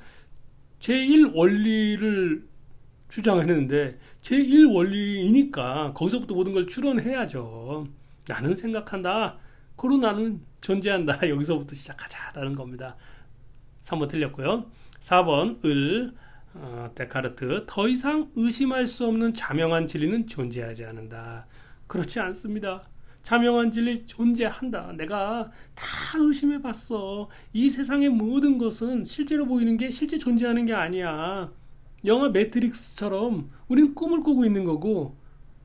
제1원리를 주장했는데 제1원리이니까 거기서부터 모든 걸 추론해야죠. 나는 생각한다. 그로 나는 존재한다. 여기서부터 시작하자라는 겁니다. 3번 틀렸고요. 4번 을. 데카르트. 더 이상 의심할 수 없는 자명한 진리는 존재하지 않는다. 그렇지 않습니다. 자명한 진리 존재한다. 내가 다 의심해봤어. 이 세상의 모든 것은 실제로 보이는 게 실제 존재하는 게 아니야. 영화 매트릭스처럼 우리는 꿈을 꾸고 있는 거고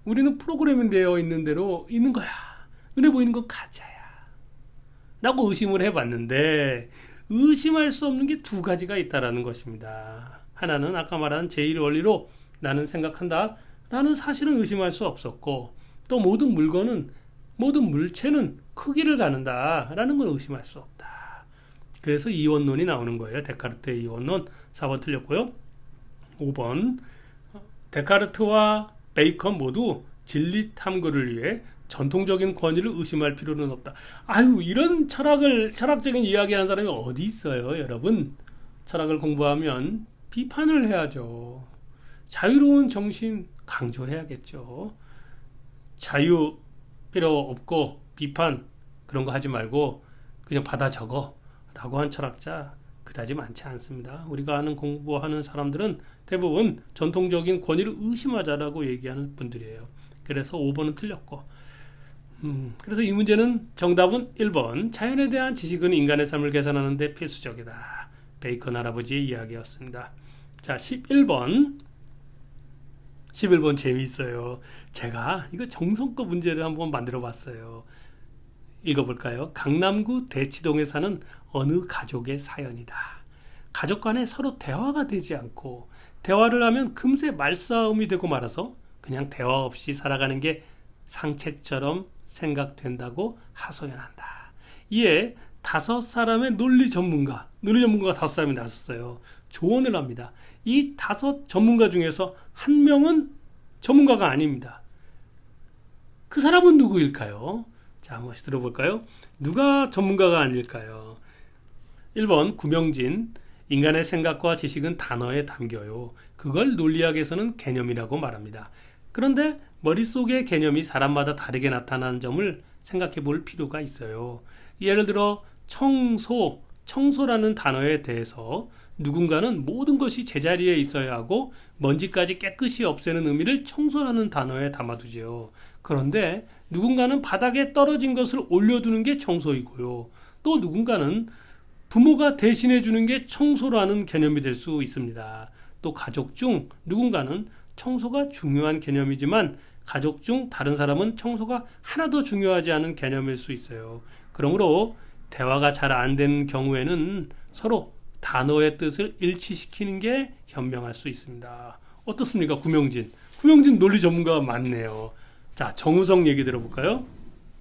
우리는 프로그래밍 되어 있는 대로 있는 거야. 눈에 보이는 건 가짜야. 라고 의심을 해봤는데 의심할 수 없는 게 두 가지가 있다라는 것입니다. 하나는 아까 말한 제1원리로 나는 생각한다 라는 사실은 의심할 수 없었고, 또 모든 물체는 크기를 가는다 라는 건 의심할 수 없다. 그래서 이원론이 나오는 거예요. 데카르트의 이원론. 4번 틀렸고요. 5번 데카르트와 베이컨 모두 진리 탐구를 위해 전통적인 권위를 의심할 필요는 없다. 아유, 이런 철학적인 이야기하는 사람이 어디 있어요, 여러분? 철학을 공부하면 비판을 해야죠. 자유로운 정신 강조해야겠죠. 자유 필요 없고 비판 그런 거 하지 말고 그냥 받아 적어 라고 한 철학자 그다지 많지 않습니다. 우리가 하는 공부하는 사람들은 대부분 전통적인 권위를 의심하자라고 얘기하는 분들이에요. 그래서 5번은 틀렸고, 그래서 이 문제는 정답은 1번. 자연에 대한 지식은 인간의 삶을 개선하는 데 필수적이다. 베이컨 할아버지의 이야기였습니다. 자, 11번 재미있어요. 제가 이거 정성껏 문제를 한번 만들어 봤어요. 읽어볼까요? 강남구 대치동에 사는 어느 가족의 사연이다. 가족 간에 서로 대화가 되지 않고 대화를 하면 금세 말싸움이 되고 말아서 그냥 대화 없이 살아가는 게 상책처럼 생각된다고 하소연한다. 이에 5사람의 논리 전문가가 5사람이 나섰어요. 조언을 합니다. 이 5 전문가 중에서 한 명은 전문가가 아닙니다. 그 사람은 누구일까요? 자, 한번 들어볼까요? 누가 전문가가 아닐까요? 1번 구명진. 인간의 생각과 지식은 단어에 담겨요. 그걸 논리학에서는 개념이라고 말합니다. 그런데 머릿속의 개념이 사람마다 다르게 나타나는 점을 생각해 볼 필요가 있어요. 예를 들어 청소라는 단어에 대해서 누군가는 모든 것이 제자리에 있어야 하고 먼지까지 깨끗이 없애는 의미를 청소라는 단어에 담아두죠. 그런데 누군가는 바닥에 떨어진 것을 올려두는 게 청소이고요. 또 누군가는 부모가 대신해 주는 게 청소라는 개념이 될 수 있습니다. 또 가족 중 누군가는 청소가 중요한 개념이지만 가족 중 다른 사람은 청소가 하나도 중요하지 않은 개념일 수 있어요. 그러므로 대화가 잘 안 되는 경우에는 서로 단어의 뜻을 일치시키는 게 현명할 수 있습니다. 어떻습니까? 구명진 논리 전문가가 맞네요. 자, 정우성 얘기 들어볼까요?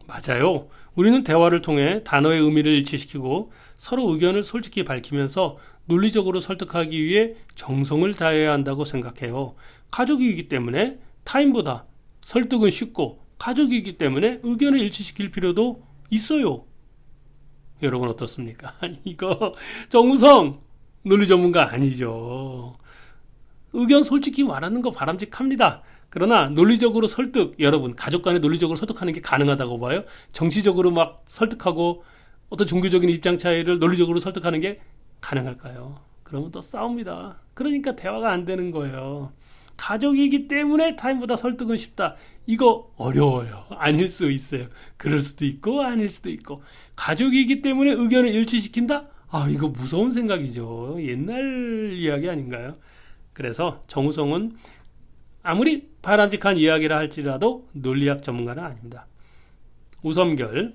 맞아요. 우리는 대화를 통해 단어의 의미를 일치시키고 서로 의견을 솔직히 밝히면서 논리적으로 설득하기 위해 정성을 다해야 한다고 생각해요. 가족이기 때문에 타인보다 설득은 쉽고 가족이기 때문에 의견을 일치시킬 필요도 있어요. 여러분 어떻습니까? 이거 정우성 논리 전문가 아니죠. 의견 솔직히 말하는 거 바람직합니다. 그러나 논리적으로 설득, 여러분 가족 간에 논리적으로 설득하는 게 가능하다고 봐요? 정치적으로 막 설득하고 어떤 종교적인 입장 차이를 논리적으로 설득하는 게 가능할까요? 그러면 또 싸웁니다. 그러니까 대화가 안 되는 거예요. 가족이기 때문에 타인보다 설득은 쉽다. 이거 어려워요. 아닐 수 있어요. 그럴 수도 있고 아닐 수도 있고. 가족이기 때문에 의견을 일치시킨다? 아, 이거 무서운 생각이죠. 옛날 이야기 아닌가요? 그래서 정우성은 아무리 바람직한 이야기라 할지라도 논리학 전문가는 아닙니다. 우선결,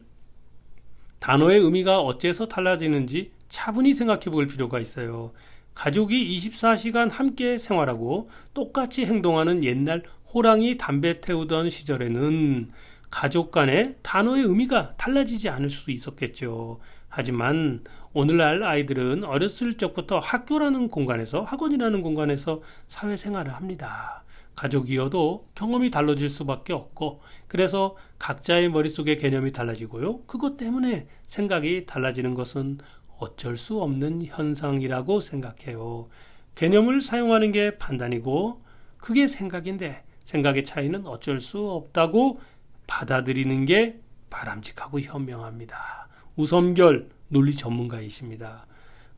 단어의 의미가 어째서 달라지는지 차분히 생각해 볼 필요가 있어요. 가족이 24시간 함께 생활하고 똑같이 행동하는 옛날 호랑이 담배 태우던 시절에는 가족 간의 단어의 의미가 달라지지 않을 수 있었겠죠. 하지만 오늘날 아이들은 어렸을 적부터 학교라는 공간에서, 학원이라는 공간에서 사회생활을 합니다. 가족이어도 경험이 달라질 수밖에 없고, 그래서 각자의 머릿속의 개념이 달라지고요. 그것 때문에 생각이 달라지는 것은 어쩔 수 없는 현상이라고 생각해요. 개념을 사용하는 게 판단이고 그게 생각인데 생각의 차이는 어쩔 수 없다고 받아들이는 게 바람직하고 현명합니다. 우섬결 논리 전문가이십니다.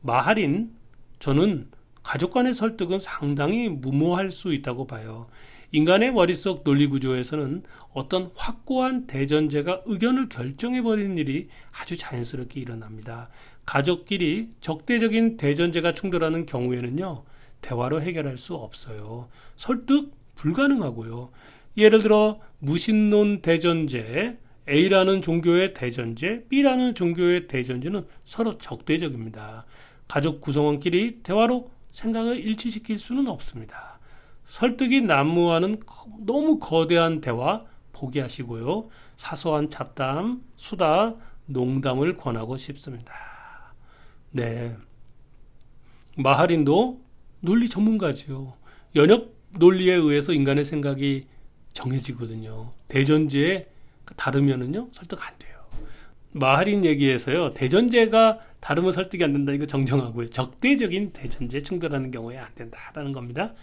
마하린, 저는 가족 간의 설득은 상당히 무모할 수 있다고 봐요. 인간의 머릿속 논리 구조에서는 어떤 확고한 대전제가 의견을 결정해버리는 일이 아주 자연스럽게 일어납니다. 가족끼리 적대적인 대전제가 충돌하는 경우에는요, 대화로 해결할 수 없어요. 설득 불가능하고요. 예를 들어 무신론 대전제, A라는 종교의 대전제, B라는 종교의 대전제는 서로 적대적입니다. 가족 구성원끼리 대화로 생각을 일치시킬 수는 없습니다. 설득이 난무하는 너무 거대한 대화 포기하시고요. 사소한 잡담, 수다, 농담을 권하고 싶습니다. 네, 마하린도 논리 전문가지요. 연역 논리에 의해서 인간의 생각이 정해지거든요. 대전제에 다르면은요 설득 안 돼요. 마하린 얘기에서요, 대전제가 다르면 설득이 안 된다, 이거 정정하고요. 적대적인 대전제 충돌하는 경우에 안 된다라는 겁니다.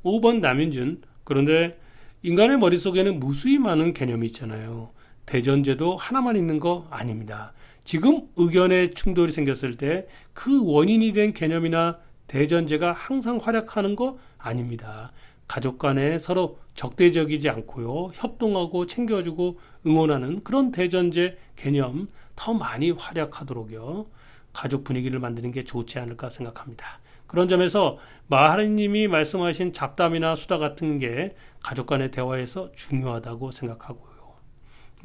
5번 남윤준, 그런데 인간의 머릿속에는 무수히 많은 개념이 있잖아요. 대전제도 하나만 있는 거 아닙니다. 지금 의견의 충돌이 생겼을 때 그 원인이 된 개념이나 대전제가 항상 활약하는 거 아닙니다. 가족 간에 서로 적대적이지 않고요, 협동하고 챙겨주고 응원하는 그런 대전제 개념 더 많이 활약하도록요, 가족 분위기를 만드는 게 좋지 않을까 생각합니다. 그런 점에서 마하리님이 말씀하신 잡담이나 수다 같은 게 가족 간의 대화에서 중요하다고 생각하고요.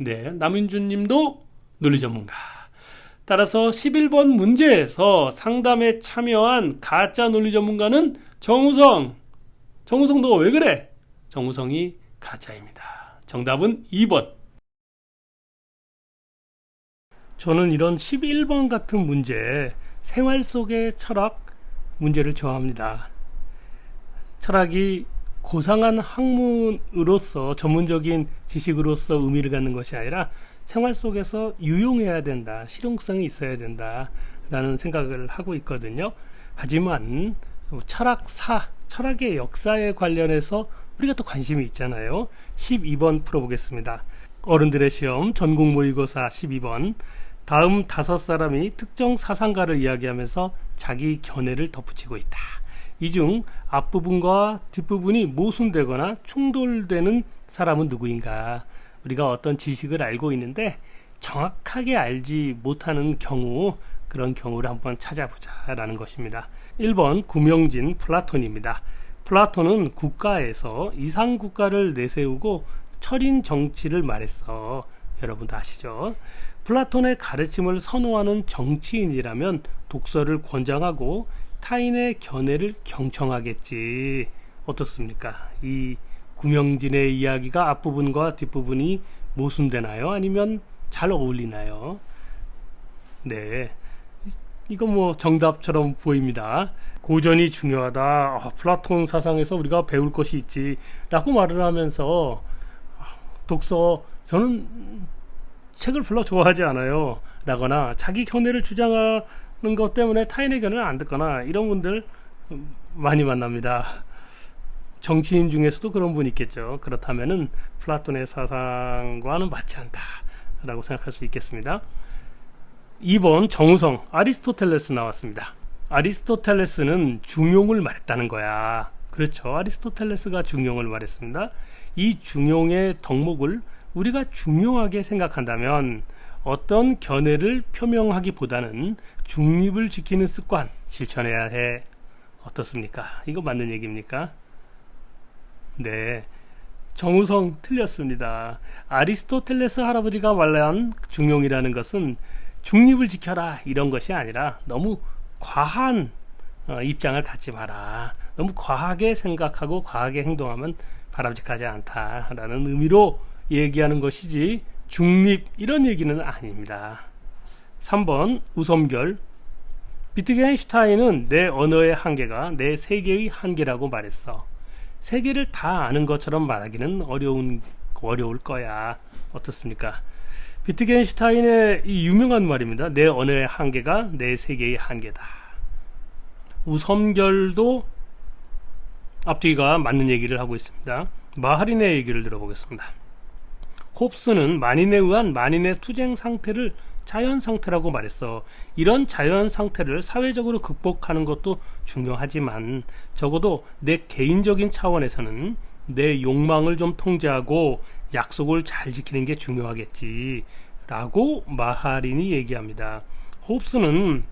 네, 남윤준 님도 논리 전문가. 따라서 11번 문제에서 상담에 참여한 가짜 논리 전문가는 정우성. 정우성 너 왜 그래? 정우성이 가짜입니다. 정답은 2번. 저는 이런 11번 같은 문제, 생활 속의 철학 문제를 좋아합니다. 철학이 고상한 학문으로서, 전문적인 지식으로서 의미를 갖는 것이 아니라 생활 속에서 유용해야 된다, 실용성이 있어야 된다라는 생각을 하고 있거든요. 하지만 철학의 역사에 관련해서 우리가 또 관심이 있잖아요. 12번 풀어보겠습니다. 어른들의 시험 전국 모의고사 12번. 다음 5사람이 특정 사상가를 이야기하면서 자기 견해를 덧붙이고 있다. 이 중 앞부분과 뒷부분이 모순되거나 충돌되는 사람은 누구인가? 우리가 어떤 지식을 알고 있는데 정확하게 알지 못하는 경우, 그런 경우를 한번 찾아보자 라는 것입니다. 1번 구명진 플라톤입니다. 플라톤은 국가에서 이상국가를 내세우고 철인 정치를 말했어. 여러분도 아시죠? 플라톤의 가르침을 선호하는 정치인이라면 독서를 권장하고 타인의 견해를 경청하겠지. 어떻습니까? 이 구명진의 이야기가 앞부분과 뒷부분이 모순되나요? 아니면 잘 어울리나요? 네, 이거 뭐 정답처럼 보입니다. 고전이 중요하다, 플라톤 사상에서 우리가 배울 것이 있지 라고 말을 하면서 독서, 저는 책을 별로 좋아하지 않아요. 라거나 자기 견해를 주장하는 것 때문에 타인의 견해를 안 듣거나 이런 분들 많이 만납니다. 정치인 중에서도 그런 분이 있겠죠. 그렇다면은 플라톤의 사상과는 맞지 않다 라고 생각할 수 있겠습니다. 2번 정우성 아리스토텔레스 나왔습니다. 아리스토텔레스는 중용을 말했다는 거야. 그렇죠. 아리스토텔레스가 중용을 말했습니다. 이 중용의 덕목을 우리가 중요하게 생각한다면 어떤 견해를 표명하기보다는 중립을 지키는 습관 실천해야 해. 어떻습니까? 이거 맞는 얘기입니까? 네, 정우성 틀렸습니다. 아리스토텔레스 할아버지가 말한 중용이라는 것은 중립을 지켜라 이런 것이 아니라 너무 과한 입장을 갖지 마라. 너무 과하게 생각하고 과하게 행동하면 바람직하지 않다라는 의미로 얘기하는 것이지 중립 이런 얘기는 아닙니다. 3번 우섬결 비트겐슈타인은 내 언어의 한계가 내 세계의 한계라고 말했어. 세계를 다 아는 것처럼 말하기는 어려울 거야. 어떻습니까? 비트겐슈타인의 이 유명한 말입니다. 내 언어의 한계가 내 세계의 한계다. 우섬결도 앞뒤가 맞는 얘기를 하고 있습니다. 마하린의 얘기를 들어보겠습니다. 홉스는 만인에 의한 만인의 투쟁 상태를 자연 상태라고 말했어. 이런 자연 상태를 사회적으로 극복하는 것도 중요하지만 적어도 내 개인적인 차원에서는 내 욕망을 좀 통제하고 약속을 잘 지키는 게 중요하겠지 라고 마하린이 얘기합니다. 홉스는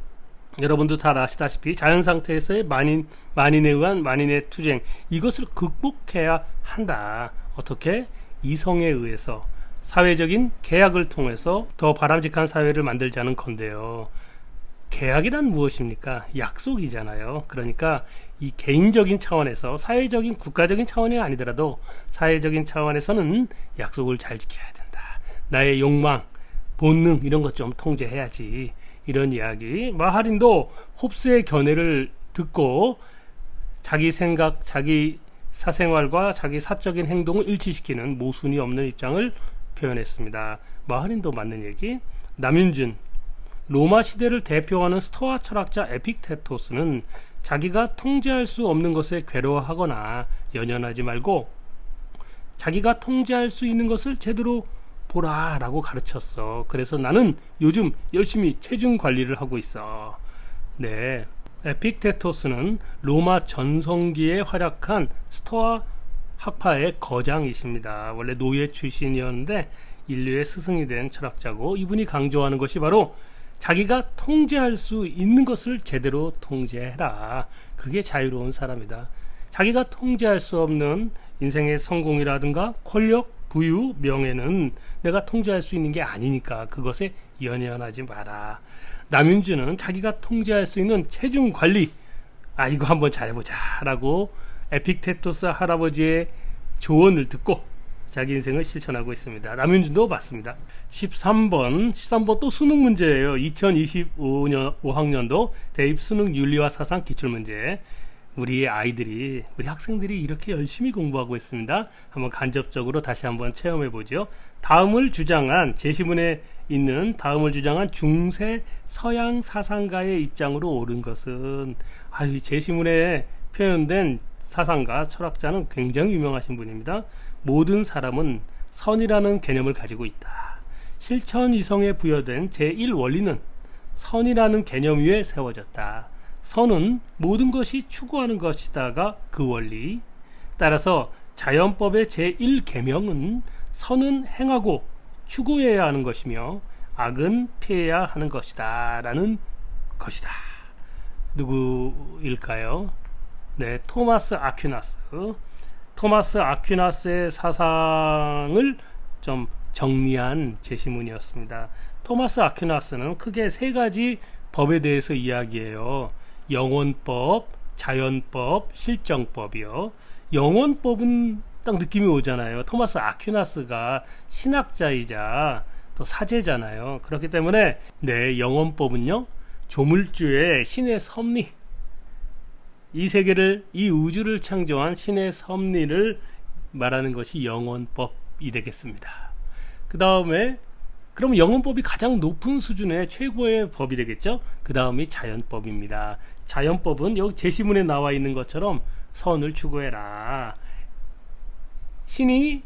여러분도 다 아시다시피 자연 상태에서의 만인에 의한 만인의 투쟁 이것을 극복해야 한다. 어떻게? 이성에 의해서 사회적인 계약을 통해서 더 바람직한 사회를 만들자는 건데요. 계약이란 무엇입니까? 약속이잖아요. 그러니까 이 개인적인 차원에서 사회적인 국가적인 차원이 아니더라도 사회적인 차원에서는 약속을 잘 지켜야 된다. 나의 욕망, 본능 이런 것 좀 통제해야지. 이런 이야기. 마하린도 홉스의 견해를 듣고 자기 생각, 자기 사생활과 자기 사적인 행동을 일치시키는 모순이 없는 입장을 표현했습니다. 마하린도 맞는 얘기. 남윤준 로마 시대를 대표하는 스토아 철학자 에픽테토스는 자기가 통제할 수 없는 것에 괴로워하거나 연연하지 말고 자기가 통제할 수 있는 것을 제대로 보라 라고 가르쳤어. 그래서 나는 요즘 열심히 체중 관리를 하고 있어. 네, 에픽테토스는 로마 전성기에 활약한 스토아 학파의 거장이십니다. 원래 노예 출신이었는데 인류의 스승이 된 철학자고 이분이 강조하는 것이 바로 자기가 통제할 수 있는 것을 제대로 통제해라. 그게 자유로운 사람이다. 자기가 통제할 수 없는 인생의 성공이라든가 권력, 부유, 명예는 내가 통제할 수 있는 게 아니니까 그것에 연연하지 마라. 남윤주는 자기가 통제할 수 있는 체중 관리 이거 한번 잘해보자 라고 에픽테토스 할아버지의 조언을 듣고 자기 인생을 실천하고 있습니다. 남윤준도 맞습니다. 13번 또 수능 문제예요. 2025년 5학년도 대입 수능 윤리와 사상 기출문제. 우리 아이들이, 우리 학생들이 이렇게 열심히 공부하고 있습니다. 한번 간접적으로 다시 한번 체험해 보죠. 다음을 주장한 제시문에 있는 다음을 주장한 중세 서양 사상가의 입장으로 옳은 것은 제시문에 표현된 사상가, 철학자는 굉장히 유명하신 분입니다. 모든 사람은 선이라는 개념을 가지고 있다. 실천 이성에 부여된 제1원리는 선이라는 개념 위에 세워졌다. 선은 모든 것이 추구하는 것이다가 그 원리. 따라서 자연법의 제1계명은 선은 행하고 추구해야 하는 것이며 악은 피해야 하는 것이다 라는 것이다. 누구일까요? 네, 토마스 아퀴나스. 토마스 아퀴나스의 사상을 좀 정리한 제시문이었습니다. 토마스 아퀴나스는 크게 세 가지 법에 대해서 이야기해요. 영원법, 자연법, 실정법이요. 영원법은 딱 느낌이 오잖아요. 토마스 아퀴나스가 신학자이자 또 사제잖아요. 그렇기 때문에 영원법은요, 조물주의 신의 섭리, 이 세계를, 이 우주를 창조한 신의 섭리를 말하는 것이 영원법이 되겠습니다. 그 다음에 그럼 영문법이 가장 높은 수준의 최고의 법이 되겠죠. 그 다음이 자연법입니다. 자연법은 여기 제시문에 나와 있는 것처럼 선을 추구해라. 신이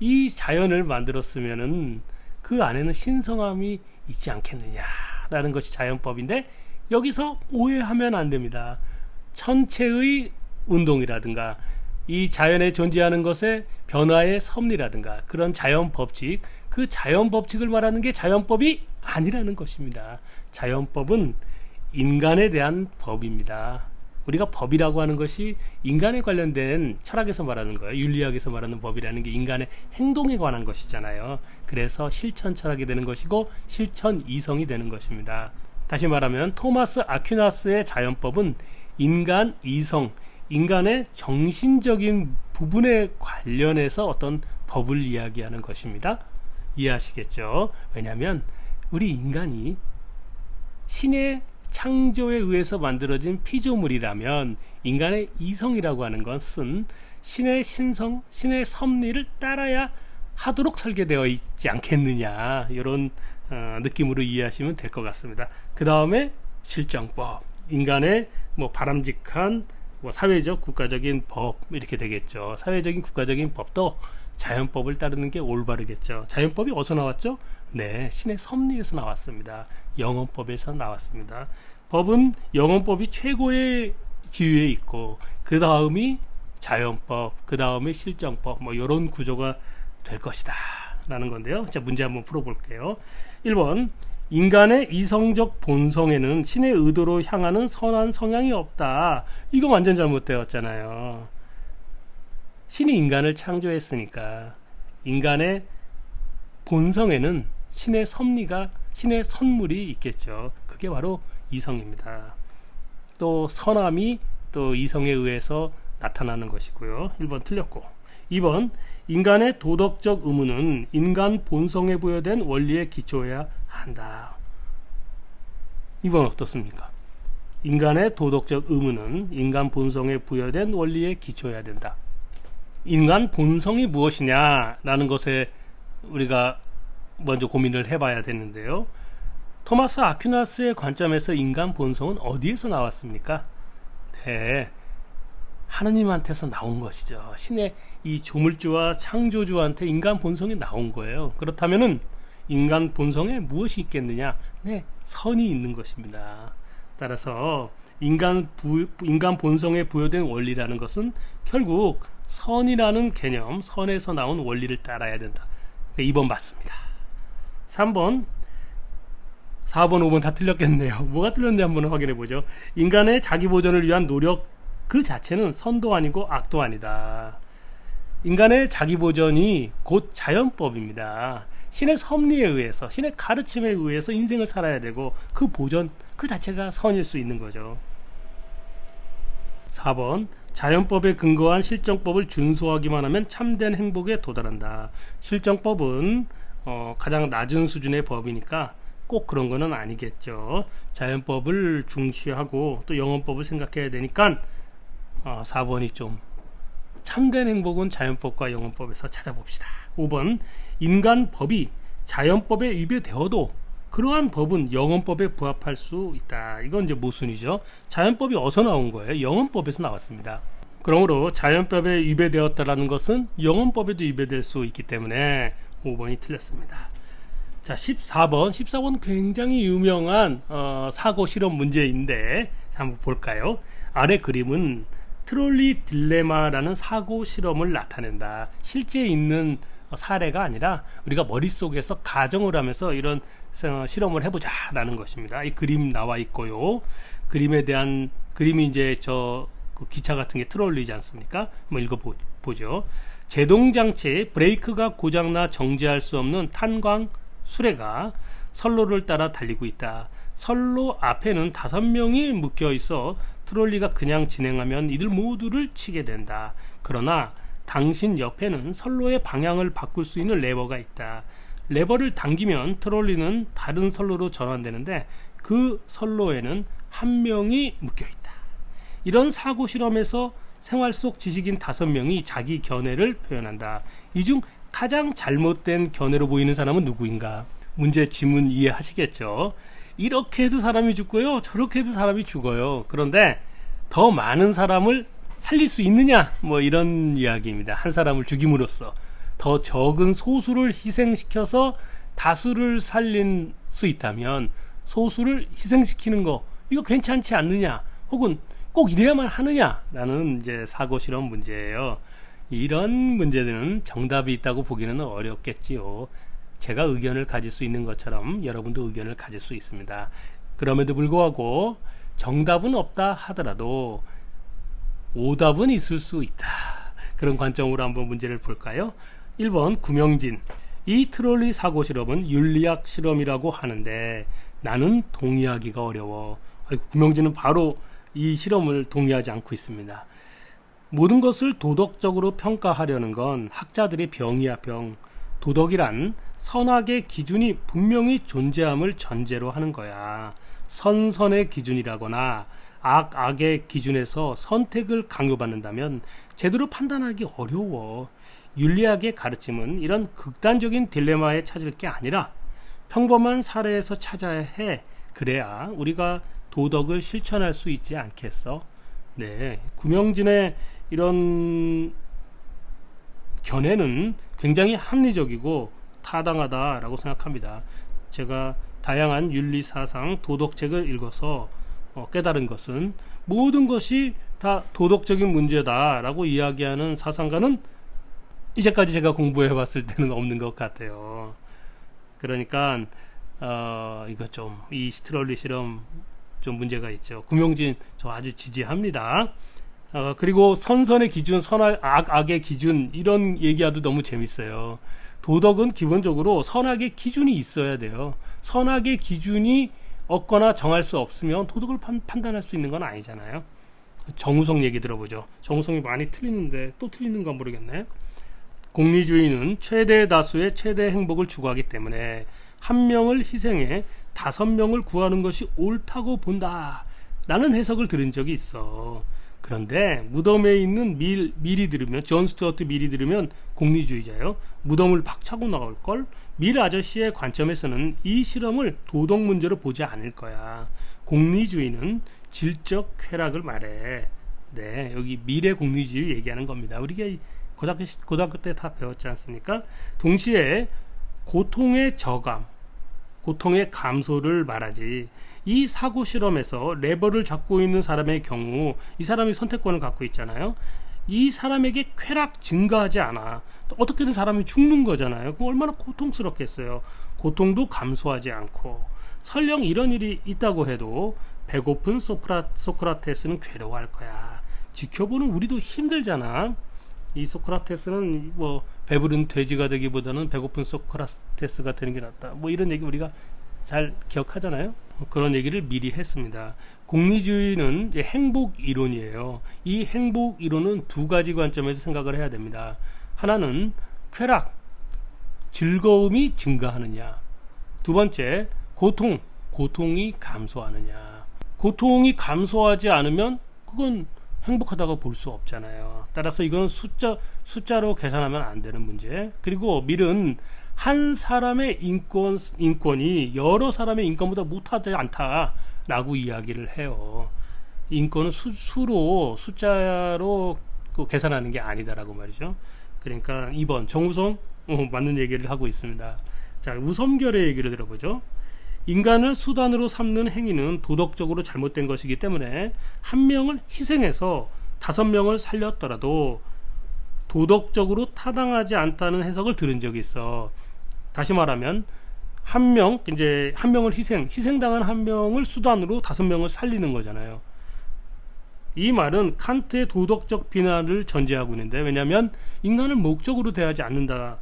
이 자연을 만들었으면은 그 안에는 신성함이 있지 않겠느냐라는 것이 자연법인데, 여기서 오해하면 안 됩니다. 천체의 운동이라든가 이 자연에 존재하는 것의 변화의 섭리라든가 그런 자연 법칙, 그 자연 법칙을 말하는 게 자연법이 아니라는 것입니다. 자연법은 인간에 대한 법입니다. 우리가 법이라고 하는 것이 인간에 관련된 철학에서 말하는 거예요. 윤리학에서 말하는 법이라는 게 인간의 행동에 관한 것이잖아요. 그래서 실천 철학이 되는 것이고 실천 이성이 되는 것입니다. 다시 말하면 토마스 아퀴나스의 자연법은 인간 이성, 인간의 정신적인 부분에 관련해서 어떤 법을 이야기하는 것입니다. 이해하시겠죠? 왜냐하면 우리 인간이 신의 창조에 의해서 만들어진 피조물이라면 인간의 이성이라고 하는 것은 신의 신성, 신의 섭리를 따라야 하도록 설계되어 있지 않겠느냐, 이런 느낌으로 이해하시면 될 것 같습니다. 그 다음에 실정법, 인간의 바람직한 사회적 국가적인 법, 이렇게 되겠죠. 사회적인 국가적인 법도 자연법을 따르는 게 올바르겠죠. 자연법이 어디서 나왔죠? 네, 신의 섭리에서 나왔습니다. 영언법에서 나왔습니다. 법은 영언법이 최고의 지위에 있고 그 다음이 자연법, 그 다음에 실정법, 이런 구조가 될 것이다 라는 건데요. 자, 문제 한번 풀어볼게요. 1번, 인간의 이성적 본성에는 신의 의도로 향하는 선한 성향이 없다. 이거 완전 잘못되었잖아요. 신이 인간을 창조했으니까 인간의 본성에는 신의 섭리가, 신의 선물이 있겠죠. 그게 바로 이성입니다. 또 선함이 또 이성에 의해서 나타나는 것이고요. 1번 틀렸고, 2번, 인간의 도덕적 의무는 인간 본성에 부여된 원리에 기초해야 한다. 2번 어떻습니까? 인간의 도덕적 의무는 인간 본성에 부여된 원리에 기초해야 된다. 인간 본성이 무엇이냐라는 것에 우리가 먼저 고민을 해봐야 되는데요. 토마스 아퀴나스의 관점에서 인간 본성은 어디에서 나왔습니까? 네, 하느님한테서 나온 것이죠. 신의 이 조물주와 창조주한테 인간 본성이 나온 거예요. 그렇다면은 인간 본성에 무엇이 있겠느냐? 네, 선이 있는 것입니다. 따라서 인간 본성에 부여된 원리라는 것은 결국 선이라는 개념, 선에서 나온 원리를 따라야 된다. 2번 맞습니다. 3번, 4번, 5번 다 틀렸겠네요. 뭐가 틀렸는지 한번 확인해 보죠. 인간의 자기 보존을 위한 노력 그 자체는 선도 아니고 악도 아니다. 인간의 자기 보존이 곧 자연법입니다. 신의 섭리에 의해서, 신의 가르침에 의해서 인생을 살아야 되고 그 보존 그 자체가 선일 수 있는 거죠. 4번, 자연법에 근거한 실정법을 준수하기만 하면 참된 행복에 도달한다. 실정법은 가장 낮은 수준의 법이니까 꼭 그런 거는 아니겠죠. 자연법을 중시하고 또 영언법을 생각해야 되니까 4번이 좀, 참된 행복은 자연법과 영언법에서 찾아봅시다. 5번, 인간 법이 자연법에 위배되어도 그러한 법은 영언법에 부합할 수 있다. 이건 이제 모순이죠. 자연법이 어디서 나온 거예요? 영언법에서 나왔습니다. 그러므로 자연법에 위배되었다라는 것은 영언법에도 위배될 수 있기 때문에 5번이 틀렸습니다. 자, 14번 굉장히 유명한 사고 실험 문제인데 한번 볼까요? 아래 그림은 트롤리 딜레마라는 사고 실험을 나타낸다. 실제 있는 사례가 아니라 우리가 머릿속에서 가정을 하면서 이런 실험을 해보자 라는 것입니다. 이 그림 나와 있고요. 그림이 이제 그 기차 같은 게 트롤리지 않습니까? 한번 읽어보죠. 제동장치 브레이크가 고장나 정지할 수 없는 탄광 수레가 선로를 따라 달리고 있다. 선로 앞에는 5명이 묶여 있어 트롤리가 그냥 진행하면 이들 모두를 치게 된다. 그러나 당신 옆에는 선로의 방향을 바꿀 수 있는 레버가 있다. 레버를 당기면 트롤리는 다른 선로로 전환되는데 그 선로에는 1명이 묶여 있다. 이런 사고 실험에서 생활 속 지식인 5명이 자기 견해를 표현한다. 이 중 가장 잘못된 견해로 보이는 사람은 누구인가? 문제 지문 이해하시겠죠? 이렇게 해도 사람이 죽고요, 저렇게 해도 사람이 죽어요. 그런데 더 많은 사람을 살릴 수 있느냐, 뭐 이런 이야기입니다. 한 사람을 죽임으로써 더 적은 소수를 희생시켜서 다수를 살릴 수 있다면 소수를 희생시키는 거, 이거 괜찮지 않느냐, 혹은 꼭 이래야만 하느냐라는 이제 사고 실험 문제예요. 이런 문제들은 정답이 있다고 보기는 어렵겠지요. 제가 의견을 가질 수 있는 것처럼 여러분도 의견을 가질 수 있습니다. 그럼에도 불구하고 정답은 없다 하더라도 오답은 있을 수 있다, 그런 관점으로 한번 문제를 볼까요? 1번 구명진. 이 트롤리 사고 실험은 윤리학 실험이라고 하는데 나는 동의하기가 어려워. 구명진은 바로 이 실험을 동의하지 않고 있습니다. 모든 것을 도덕적으로 평가하려는 건 학자들의 병이야, 병. 도덕이란 선악의 기준이 분명히 존재함을 전제로 하는 거야. 선선의 기준이라거나 악의 기준에서 선택을 강요받는다면 제대로 판단하기 어려워. 윤리학의 가르침은 이런 극단적인 딜레마에 찾을 게 아니라 평범한 사례에서 찾아야 해. 그래야 우리가 도덕을 실천할 수 있지 않겠어? 네, 구명진의 이런 견해는 굉장히 합리적이고 타당하다라고 생각합니다. 제가 다양한 윤리사상, 도덕책을 읽어서 깨달은 것은 모든 것이 다 도덕적인 문제다라고 이야기하는 사상가는 이제까지 제가 공부해봤을 때는 없는 것 같아요. 그러니까 이거 좀, 이 트롤리 실험 좀 문제가 있죠. 구명진 저 아주 지지합니다. 그리고 선선의 기준, 악의 기준, 이런 얘기하도 너무 재밌어요. 도덕은 기본적으로 선악의 기준이 있어야 돼요. 선악의 기준이 없거나 정할 수 없으면 도덕을 판단할 수 있는 건 아니잖아요. 정우성 얘기 들어보죠. 정우성이 많이 틀리는데 또 틀리는가 모르겠네. 공리주의는 최대 다수의 최대 행복을 추구하기 때문에 한 명을 희생해 5명을 구하는 것이 옳다고 본다 라는 해석을 들은 적이 있어. 그런데 무덤에 있는 밀이 들으면, 존 스튜어트 밀이 들으면 공리주의자요, 무덤을 박차고 나올걸? 밀 아저씨의 관점에서는 이 실험을 도덕 문제로 보지 않을 거야. 공리주의는 질적 쾌락을 말해. 네, 여기 밀의 공리주의 얘기하는 겁니다. 우리가 고등학교 때 다 배웠지 않습니까? 동시에 고통의 저감, 고통의 감소를 말하지. 이 사고 실험에서 레버를 잡고 있는 사람의 경우 이 사람이 선택권을 갖고 있잖아요. 이 사람에게 쾌락 증가하지 않아. 어떻게든 사람이 죽는 거잖아요. 그럼 얼마나 고통스럽겠어요. 고통도 감소하지 않고. 설령 이런 일이 있다고 해도 배고픈 소크라테스는 괴로워할 거야. 지켜보는 우리도 힘들잖아. 이 소크라테스는 뭐 배부른 돼지가 되기보다는 배고픈 소크라테스가 되는 게 낫다, 뭐 이런 얘기 우리가 잘 기억하잖아요. 그런 얘기를 미리 했습니다. 공리주의는 행복 이론이에요. 이 행복 이론은 두 가지 관점에서 생각을 해야 됩니다. 하나는 쾌락, 즐거움이 증가하느냐, 두 번째 고통이 감소하느냐. 고통이 감소하지 않으면 그건 행복하다고 볼 수 없잖아요. 따라서 이건 숫자로 계산하면 안 되는 문제. 그리고 밀은 한 사람의 인권이 여러 사람의 인권보다 못하지 않다라고 이야기를 해요. 인권은 숫자로 계산하는 게 아니다라고 말이죠. 그러니까 2번 정우성 맞는 얘기를 하고 있습니다. 자, 우섬결의 얘기를 들어보죠. 인간을 수단으로 삼는 행위는 도덕적으로 잘못된 것이기 때문에 한 명을 희생해서 5명을 살렸더라도 도덕적으로 타당하지 않다는 해석을 들은 적이 있어. 다시 말하면 한 명을 희생당한 한 명을 수단으로 5명을 살리는 거잖아요. 이 말은 칸트의 도덕적 비난을 전제하고 있는데, 왜냐하면 인간을 목적으로 대하지 않는다,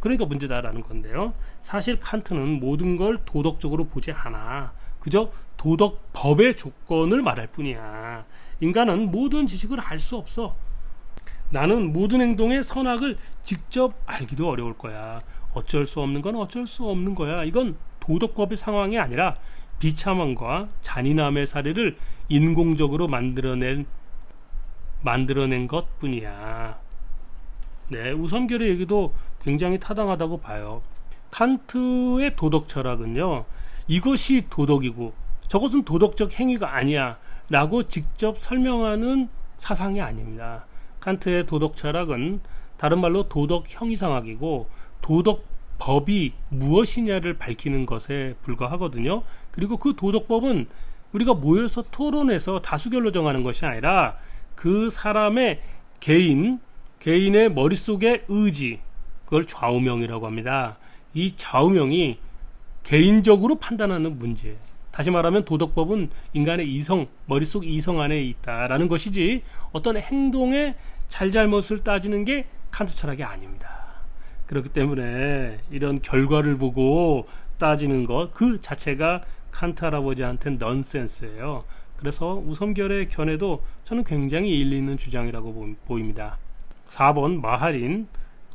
그러니까 문제다라는 건데요. 사실 칸트는 모든 걸 도덕적으로 보지 않아. 그저 도덕법의 조건을 말할 뿐이야. 인간은 모든 지식을 알 수 없어. 나는 모든 행동의 선악을 직접 알기도 어려울 거야. 어쩔 수 없는 건 어쩔 수 없는 거야. 이건 도덕법의 상황이 아니라 비참함과 잔인함의 사례를 인공적으로 만들어낸 것 뿐이야. 네, 우섬결의 얘기도 굉장히 타당하다고 봐요. 칸트의 도덕 철학은요, 이것이 도덕이고 저것은 도덕적 행위가 아니야 라고 직접 설명하는 사상이 아닙니다. 칸트의 도덕 철학은 다른 말로 도덕 형이상학이고 도덕법이 무엇이냐를 밝히는 것에 불과하거든요. 그리고 그 도덕법은 우리가 모여서 토론해서 다수결로 정하는 것이 아니라 그 사람의 개인의 머릿속의 의지, 그걸 좌우명이라고 합니다. 이 좌우명이 개인적으로 판단하는 문제, 다시 말하면 도덕법은 인간의 이성, 머릿속 이성 안에 있다라는 것이지 어떤 행동의 잘잘못을 따지는 게 칸트 철학이 아닙니다. 그렇기 때문에 이런 결과를 보고 따지는 것 그 자체가 칸트 할아버지한테는 넌센스예요. 그래서 우선결의 견해도 저는 굉장히 일리 있는 주장이라고 보입니다. 4번 마하린,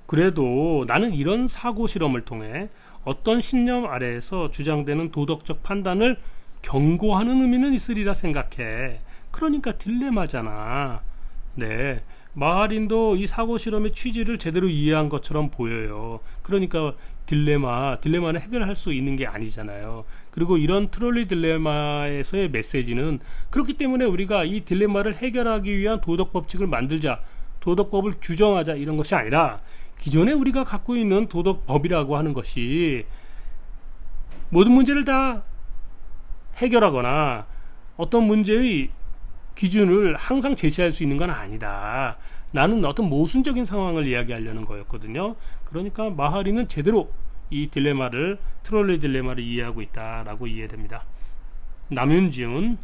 그래도 나는 이런 사고 실험을 통해 어떤 신념 아래에서 주장되는 도덕적 판단을 경고하는 의미는 있으리라 생각해. 그러니까 딜레마잖아. 네, 마하린도 이 사고 실험의 취지를 제대로 이해한 것처럼 보여요. 그러니까 딜레마는 해결할 수 있는 게 아니잖아요. 그리고 이런 트롤리 딜레마에서의 메시지는, 그렇기 때문에 우리가 이 딜레마를 해결하기 위한 도덕 법칙을 만들자, 도덕법을 규정하자, 이런 것이 아니라 기존에 우리가 갖고 있는 도덕법이라고 하는 것이 모든 문제를 다 해결하거나 어떤 문제의 기준을 항상 제시할 수 있는 건 아니다. 나는 어떤 모순적인 상황을 이야기하려는 거였거든요. 그러니까 마하리는 제대로 이 트롤리 딜레마를 이해하고 있다라고 이해됩니다. 남윤지은,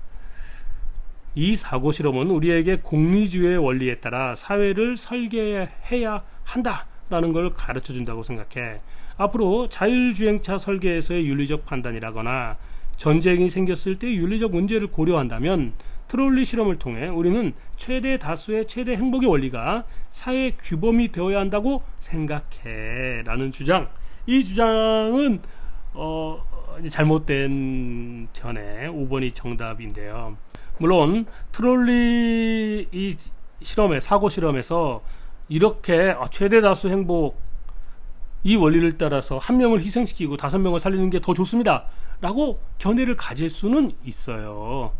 이 사고 실험은 우리에게 공리주의의 원리에 따라 사회를 설계해야 한다라는 걸 가르쳐 준다고 생각해. 앞으로 자율주행차 설계에서의 윤리적 판단이라거나 전쟁이 생겼을 때 윤리적 문제를 고려한다면 트롤리 실험을 통해 우리는 최대 다수의 최대 행복의 원리가 사회 규범이 되어야 한다고 생각해 라는 주장. 이 주장은 잘못된 견해, 5번이 정답인데요. 물론 트롤리 이 실험의 사고 실험에서 이렇게 최대 다수 행복 이 원리를 따라서 한 명을 희생시키고 5명을 살리는 게 더 좋습니다 라고 견해를 가질 수는 있어요.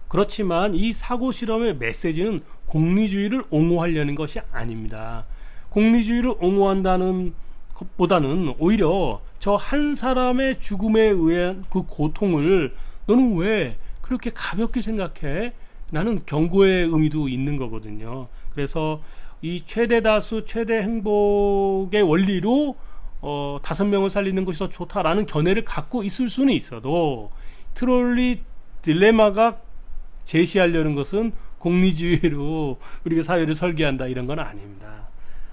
그렇지만 이 사고 실험의 메시지는 공리주의를 옹호하려는 것이 아닙니다. 공리주의를 옹호한다는 것보다는 오히려 저 한 사람의 죽음에 의한 그 고통을 너는 왜 그렇게 가볍게 생각해? 나는 경고의 의미도 있는 거거든요. 그래서 이 최대 다수 최대 행복의 원리로 5명을 살리는 것이 더 좋다라는 견해를 갖고 있을 수는 있어도 트롤리 딜레마가 제시하려는 것은 공리주의로 우리가 사회를 설계한다 이런 건 아닙니다.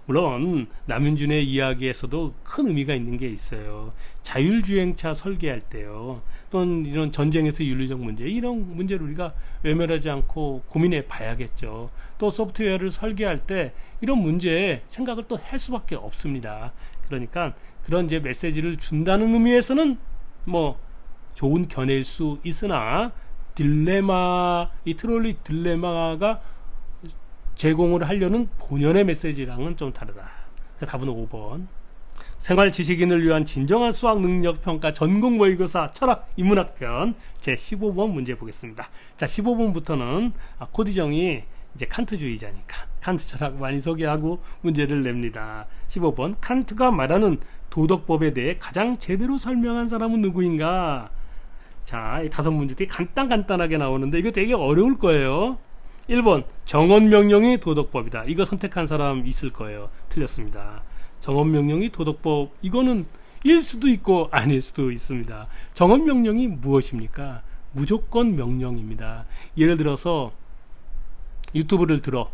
물론 남윤준의 이야기에서도 큰 의미가 있는 게 있어요. 자율주행차 설계할 때요, 또는 이런 전쟁에서 윤리적 문제, 이런 문제를 우리가 외면하지 않고 고민해 봐야겠죠. 또 소프트웨어를 설계할 때 이런 문제에 생각을 또 할 수밖에 없습니다. 그러니까 그런 이제 메시지를 준다는 의미에서는 뭐 좋은 견해일 수 있으나 이 트롤리 딜레마가 제공을 하려는 본연의 메시지랑은 좀 다르다. 답은 5번. 생활 지식인을 위한 진정한 수학 능력 평가 전공 모의고사 철학 인문학편 제 15번 문제 보겠습니다. 자, 15번부터는 코디정이 이제 칸트주의자니까 칸트 철학 많이 소개하고 문제를 냅니다. 15번. 칸트가 말하는 도덕법에 대해 가장 제대로 설명한 사람은 누구인가? 자, 이 5문제 간단하게 나오는데 이거 되게 어려울 거예요. 1번. 정언명령이 도덕법이다. 이거 선택한 사람 있을 거예요. 틀렸습니다. 정언명령이 도덕법, 이거는 일 수도 있고 아닐 수도 있습니다. 정언명령이 무엇입니까? 무조건 명령입니다. 예를 들어서 유튜브를 들어,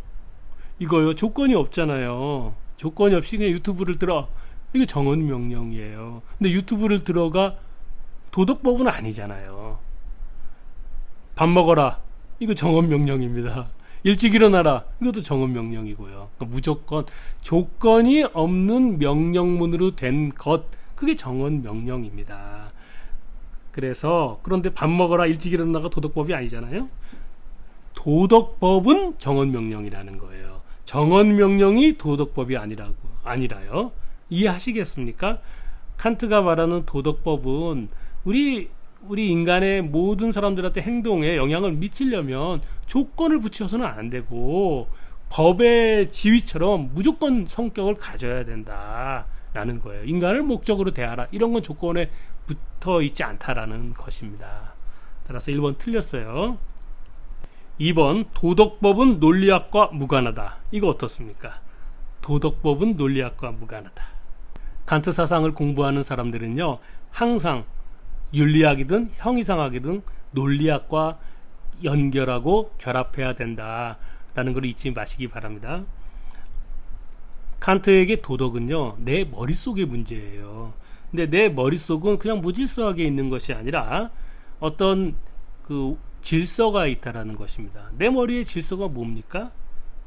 이거요, 조건이 없잖아요. 조건이 없이 그냥 유튜브를 들어, 이거 정언명령이에요. 근데 유튜브를 들어가 도덕법은 아니잖아요. 밥 먹어라, 이거 정언명령입니다. 일찍 일어나라, 이것도 정언명령이고요. 그러니까 무조건 조건이 없는 명령문으로 된 것, 그게 정언명령입니다. 그래서 그런데 밥 먹어라, 일찍 일어나가 도덕법이 아니잖아요. 도덕법은 정언명령이라는 거예요. 정언명령이 도덕법이 아니라요. 이해하시겠습니까? 칸트가 말하는 도덕법은 우리 인간의 모든 사람들한테 행동에 영향을 미치려면 조건을 붙여서는 안 되고 법의 지위처럼 무조건 성격을 가져야 된다라는 거예요. 인간을 목적으로 대하라, 이런 건 조건에 붙어 있지 않다라는 것입니다. 따라서 1번 틀렸어요. 2번 도덕법은 논리학과 무관하다. 이거 어떻습니까? 도덕법은 논리학과 무관하다. 칸트 사상을 공부하는 사람들은요, 항상 윤리학이든 형이상학이든 논리학과 연결하고 결합해야 된다라는 걸 잊지 마시기 바랍니다. 칸트에게 도덕은요, 내 머릿속의 문제예요. 근데 내 머릿속은 그냥 무질서하게 있는 것이 아니라 어떤 그 질서가 있다라는 것입니다. 내 머리의 질서가 뭡니까?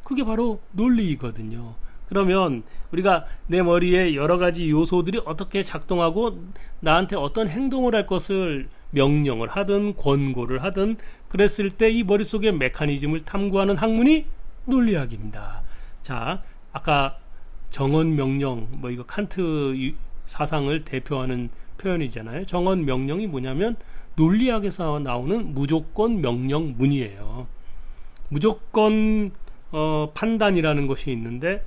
그게 바로 논리이거든요. 그러면 우리가 내 머리에 여러 가지 요소들이 어떻게 작동하고 나한테 어떤 행동을 할 것을 명령을 하든 권고를 하든 그랬을 때 이 머릿속의 메커니즘을 탐구하는 학문이 논리학입니다. 자, 아까 정언 명령, 이거 칸트 사상을 대표하는 표현이잖아요. 정언 명령이 뭐냐면 논리학에서 나오는 무조건 명령문이에요. 무조건 판단이라는 것이 있는데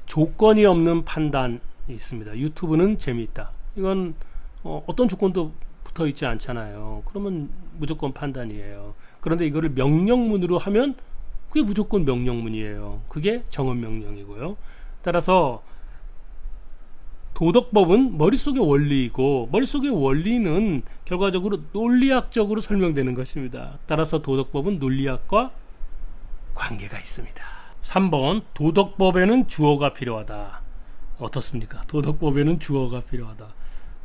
조건이 없는 판단이 있습니다. 유튜브는 재미있다. 이건 어떤 조건도 붙어 있지 않잖아요. 그러면 무조건 판단이에요. 그런데 이거를 명령문으로 하면 그게 무조건 명령문이에요. 그게 정언 명령이고요. 따라서 도덕법은 머릿속의 원리이고 머릿속의 원리는 결과적으로 논리학적으로 설명되는 것입니다. 따라서 도덕법은 논리학과 관계가 있습니다. 3번 도덕법에는 주어가 필요하다. 어떻습니까? 도덕법에는 주어가 필요하다.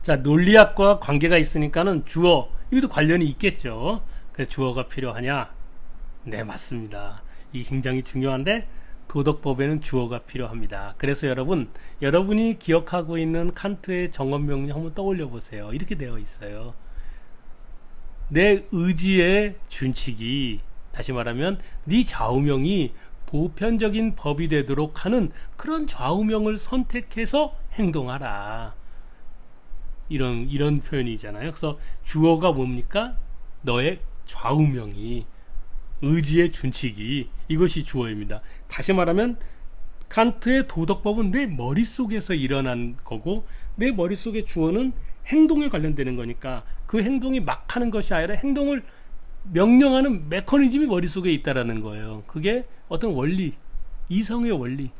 자, 논리학과 관계가 있으니까는 주어, 이것도 관련이 있겠죠. 그래서 주어가 필요하냐? 네, 맞습니다. 이게 굉장히 중요한데 도덕법에는 주어가 필요합니다. 그래서 여러분이 기억하고 있는 칸트의 정언명령 한번 떠올려 보세요. 이렇게 되어 있어요. 내 의지의 준칙이, 다시 말하면 네 좌우명이 보편적인 법이 되도록 하는 그런 좌우명을 선택해서 행동하라. 이런 표현이잖아요. 그래서 주어가 뭡니까? 너의 좌우명이, 의지의 준칙이, 이것이 주어입니다. 다시 말하면 칸트의 도덕법은 내 머릿속에서 일어난 거고 내 머릿속의 주어는 행동에 관련되는 거니까 그 행동이 막 하는 것이 아니라 행동을 명령하는 메커니즘이 머릿속에 있다라는 거예요. 그게 어떤 원리, 이성의 원리.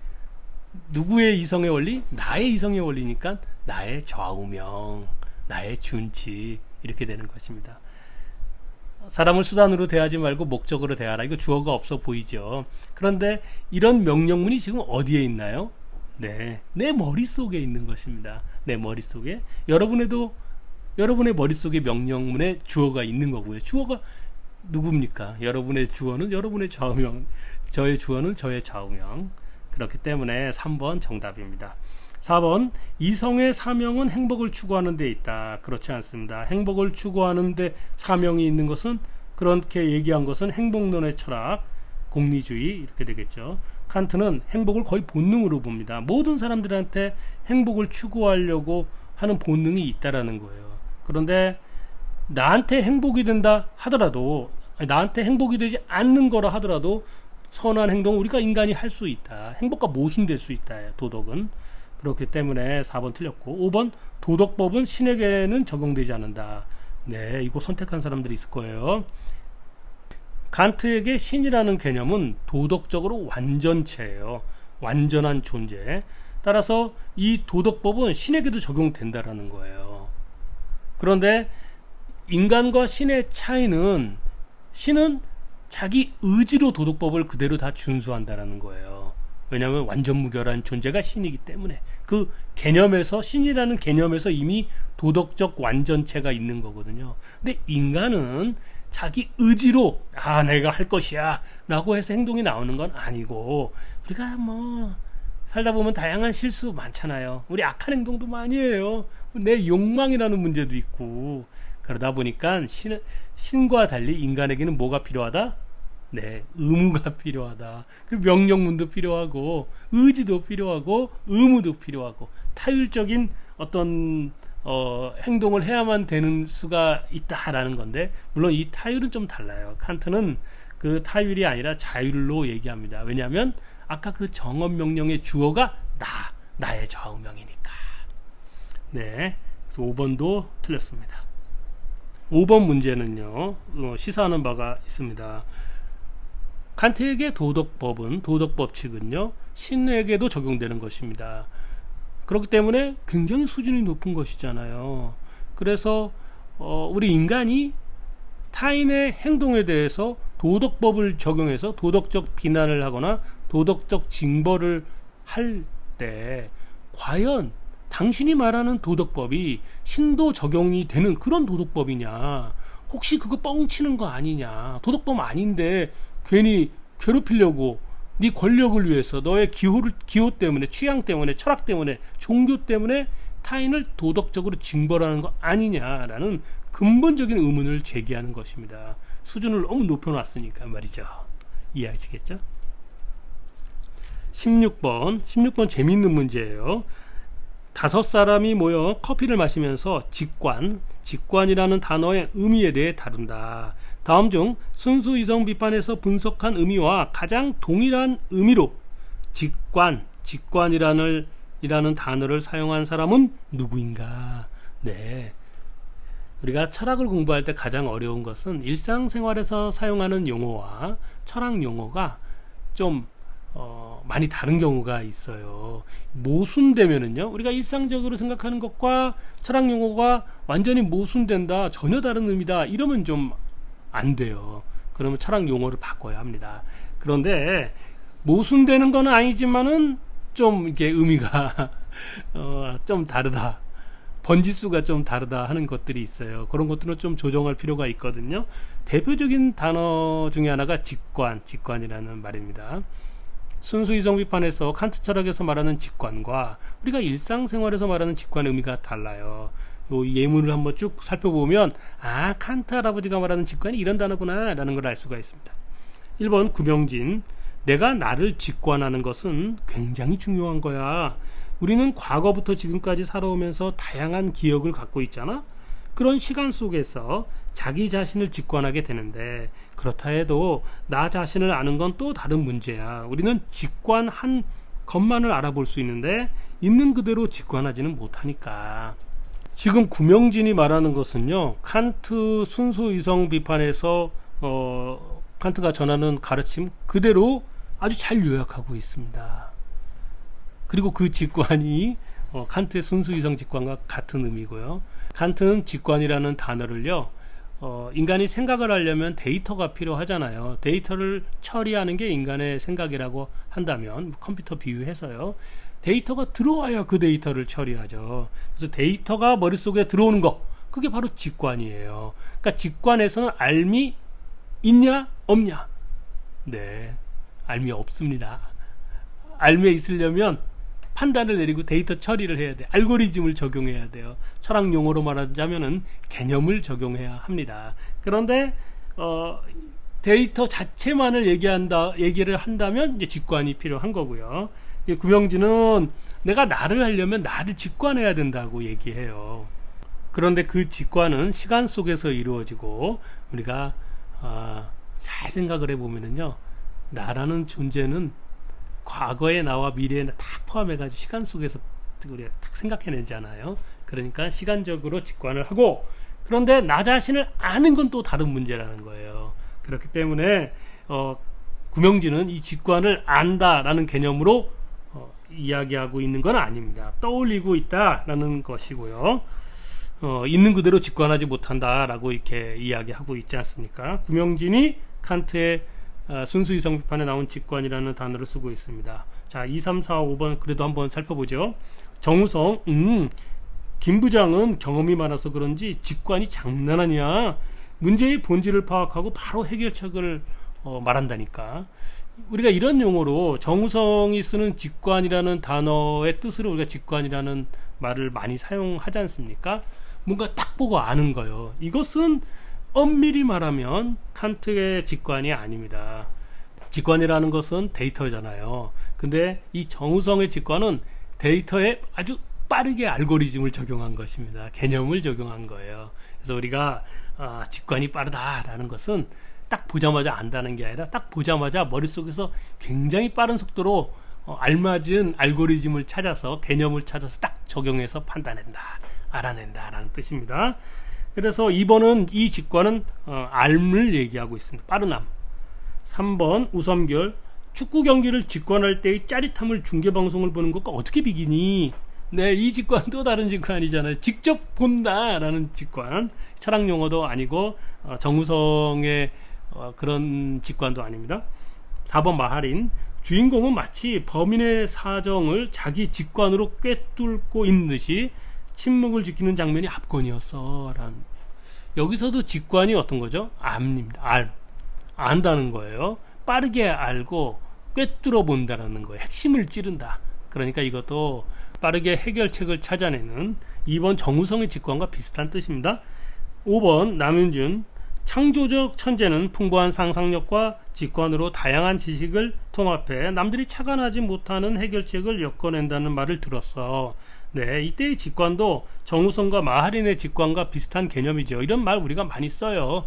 누구의 이성의 원리? 나의 이성의 원리니까 나의 좌우명, 나의 준칙, 이렇게 되는 것입니다. 사람을 수단으로 대하지 말고 목적으로 대하라. 이거 주어가 없어 보이죠. 그런데 이런 명령문이 지금 어디에 있나요? 네, 내 머릿속에 있는 것입니다. 내 머릿속에. 여러분의 머릿속에 명령문에 주어가 있는 거고요. 주어가 누굽니까? 여러분의 주어는 여러분의 좌우명, 저의 주어는 저의 좌우명. 그렇기 때문에 3번 정답입니다. 4번 이성의 사명은 행복을 추구하는 데 있다. 그렇지 않습니다. 행복을 추구하는 데 사명이 있는 것은, 그렇게 얘기한 것은 행복론의 철학, 공리주의, 이렇게 되겠죠. 칸트는 행복을 거의 본능으로 봅니다. 모든 사람들한테 행복을 추구하려고 하는 본능이 있다라는 거예요. 그런데 나한테 행복이 된다 하더라도, 나한테 행복이 되지 않는 거라 하더라도 선한 행동 우리가 인간이 할 수 있다. 행복과 모순될 수 있다. 도덕은. 그렇기 때문에 4번 틀렸고, 5번 도덕법은 신에게는 적용되지 않는다. 네, 이거 선택한 사람들이 있을 거예요. 칸트에게 신이라는 개념은 도덕적으로 완전체예요. 완전한 존재. 따라서 이 도덕법은 신에게도 적용된다라는 거예요. 그런데 인간과 신의 차이는, 신은 자기 의지로 도덕법을 그대로 다 준수한다라는 거예요. 왜냐하면 완전 무결한 존재가 신이기 때문에 그 개념에서, 신이라는 개념에서 이미 도덕적 완전체가 있는 거거든요. 근데 인간은 자기 의지로 내가 할 것이야 라고 해서 행동이 나오는 건 아니고, 우리가 살다 보면 다양한 실수 많잖아요. 우리 악한 행동도 많이 해요. 내 욕망이라는 문제도 있고. 그러다 보니까 신과 달리 인간에게는 뭐가 필요하다? 네, 의무가 필요하다. 그 명령문도 필요하고, 의지도 필요하고, 의무도 필요하고, 타율적인 어떤 행동을 해야만 되는 수가 있다라는 건데, 물론 이 타율은 좀 달라요. 칸트는 그 타율이 아니라 자율로 얘기합니다. 왜냐하면 아까 그 정언 명령의 주어가 나의 좌우명이니까. 네, 그래서 5번도 틀렸습니다. 5번 문제는요, 시사하는 바가 있습니다. 칸트에게 도덕법칙은요, 신에게도 적용되는 것입니다. 그렇기 때문에 굉장히 수준이 높은 것이잖아요. 그래서 우리 인간이 타인의 행동에 대해서 도덕법을 적용해서 도덕적 비난을 하거나 도덕적 징벌을 할 때 과연 당신이 말하는 도덕법이 신도 적용이 되는 그런 도덕법이냐, 혹시 그거 뻥치는 거 아니냐, 도덕법 아닌데 괜히 괴롭히려고 네 권력을 위해서 너의 기호 때문에, 취향 때문에, 철학 때문에, 종교 때문에 타인을 도덕적으로 징벌하는 거 아니냐라는 근본적인 의문을 제기하는 것입니다. 수준을 너무 높여놨으니까 말이죠. 이해하시겠죠? 16번 재미있는 문제예요. 5사람이 모여 커피를 마시면서 직관이라는 단어의 의미에 대해 다룬다. 다음 중 순수 이성 비판에서 분석한 의미와 가장 동일한 의미로 직관이라는 단어를 사용한 사람은 누구인가? 네. 우리가 철학을 공부할 때 가장 어려운 것은 일상생활에서 사용하는 용어와 철학 용어가 좀 많이 다른 경우가 있어요. 모순되면은요, 우리가 일상적으로 생각하는 것과 철학 용어가 완전히 모순된다, 전혀 다른 의미다, 이러면 좀 안 돼요. 그러면 철학 용어를 바꿔야 합니다. 그런데 모순되는 건 아니지만은 좀 이게 의미가 좀 다르다, 번지수가 좀 다르다 하는 것들이 있어요. 그런 것들은 좀 조정할 필요가 있거든요. 대표적인 단어 중에 하나가 직관이라는 말입니다. 순수 이성 비판에서 칸트 철학에서 말하는 직관과 우리가 일상생활에서 말하는 직관의 의미가 달라요. 요 예문을 한번 쭉 살펴보면 칸트 할아버지가 말하는 직관이 이런 단어구나 라는 걸 알 수가 있습니다. 1번 구명진, 내가 나를 직관하는 것은 굉장히 중요한 거야. 우리는 과거부터 지금까지 살아오면서 다양한 기억을 갖고 있잖아. 그런 시간 속에서 자기 자신을 직관하게 되는데, 그렇다 해도 나 자신을 아는 건 또 다른 문제야. 우리는 직관한 것만을 알아볼 수 있는데 있는 그대로 직관하지는 못하니까. 지금 구명진이 말하는 것은요, 칸트 순수 이성 비판에서 칸트가 전하는 가르침 그대로 아주 잘 요약하고 있습니다. 그리고 그 직관이 칸트의 순수 이성 직관과 같은 의미고요. 칸트는 직관이라는 단어를요, 인간이 생각을 하려면 데이터가 필요하잖아요. 데이터를 처리하는 게 인간의 생각이라고 한다면, 컴퓨터 비유해서요, 데이터가 들어와야 그 데이터를 처리하죠. 그래서 데이터가 머릿속에 들어오는 거, 그게 바로 직관이에요. 그러니까 직관에서는 알미 있냐 없냐? 네, 알미 없습니다. 알미에 있으려면 판단을 내리고 데이터 처리를 해야 돼. 알고리즘을 적용해야 돼요. 철학 용어로 말하자면은 개념을 적용해야 합니다. 그런데 데이터 자체만을 얘기를 한다면 이제 직관이 필요한 거고요. 구명진은 내가 나를 하려면 나를 직관해야 된다고 얘기해요. 그런데 그 직관은 시간 속에서 이루어지고, 우리가 잘 생각을 해보면은요, 나라는 존재는 과거의 나와 미래에 다 포함해가지고 시간 속에서 우리가 딱 생각해내잖아요. 그러니까 시간적으로 직관을 하고, 그런데 나 자신을 아는 건 또 다른 문제라는 거예요. 그렇기 때문에 구명진은 이 직관을 안다라는 개념으로 이야기하고 있는 건 아닙니다. 떠올리고 있다라는 것이고요. 있는 그대로 직관하지 못한다라고 이렇게 이야기하고 있지 않습니까? 구명진이 칸트의 순수 이성 비판에 나온 직관이라는 단어를 쓰고 있습니다. 자, 2, 3, 4, 5번 그래도 한번 살펴보죠. 정우성, 김 부장은 경험이 많아서 그런지 직관이 장난 아니야. 문제의 본질을 파악하고 바로 해결책을 말한다니까. 우리가 이런 용어로 정우성이 쓰는 직관이라는 단어의 뜻으로 우리가 직관이라는 말을 많이 사용하지 않습니까? 뭔가 딱 보고 아는 거예요. 이것은 엄밀히 말하면 칸트의 직관이 아닙니다. 직관이라는 것은 데이터잖아요. 근데 이 정우성의 직관은 데이터의 아주 빠르게 알고리즘을 적용한 것입니다. 개념을 적용한 거예요. 그래서 우리가 직관이 빠르다라는 것은 딱 보자마자 안다는 게 아니라 딱 보자마자 머릿속에서 굉장히 빠른 속도로 알맞은 알고리즘을 찾아서 개념을 찾아서 딱 적용해서 판단한다, 알아낸다 라는 뜻입니다. 그래서 2번은 이 직관은 암을 얘기하고 있습니다. 빠른 암. 3번 우섬결, 축구 경기를 직관할 때의 짜릿함을 중계방송을 보는 것과 어떻게 비기니? 네, 이 직관 또 다른 직관이잖아요. 직접 본다라는 직관. 철학 용어도 아니고 정우성의 그런 직관도 아닙니다. 4번 마하린, 주인공은 마치 범인의 사정을 자기 직관으로 꿰뚫고 있는 듯이 침묵을 지키는 장면이 압권이었어. 여기서도 직관이 어떤 거죠? 암입니다. 안다는 거예요. 빠르게 알고 꿰뚫어 본다라는 거예요. 핵심을 찌른다. 그러니까 이것도 빠르게 해결책을 찾아내는 2번 정우성의 직관과 비슷한 뜻입니다. 5번 남윤준, 창조적 천재는 풍부한 상상력과 직관으로 다양한 지식을 통합해 남들이 착안하지 못하는 해결책을 엮어낸다는 말을 들었어. 네, 이때의 직관도 정우성과 마하린의 직관과 비슷한 개념이죠. 이런 말 우리가 많이 써요.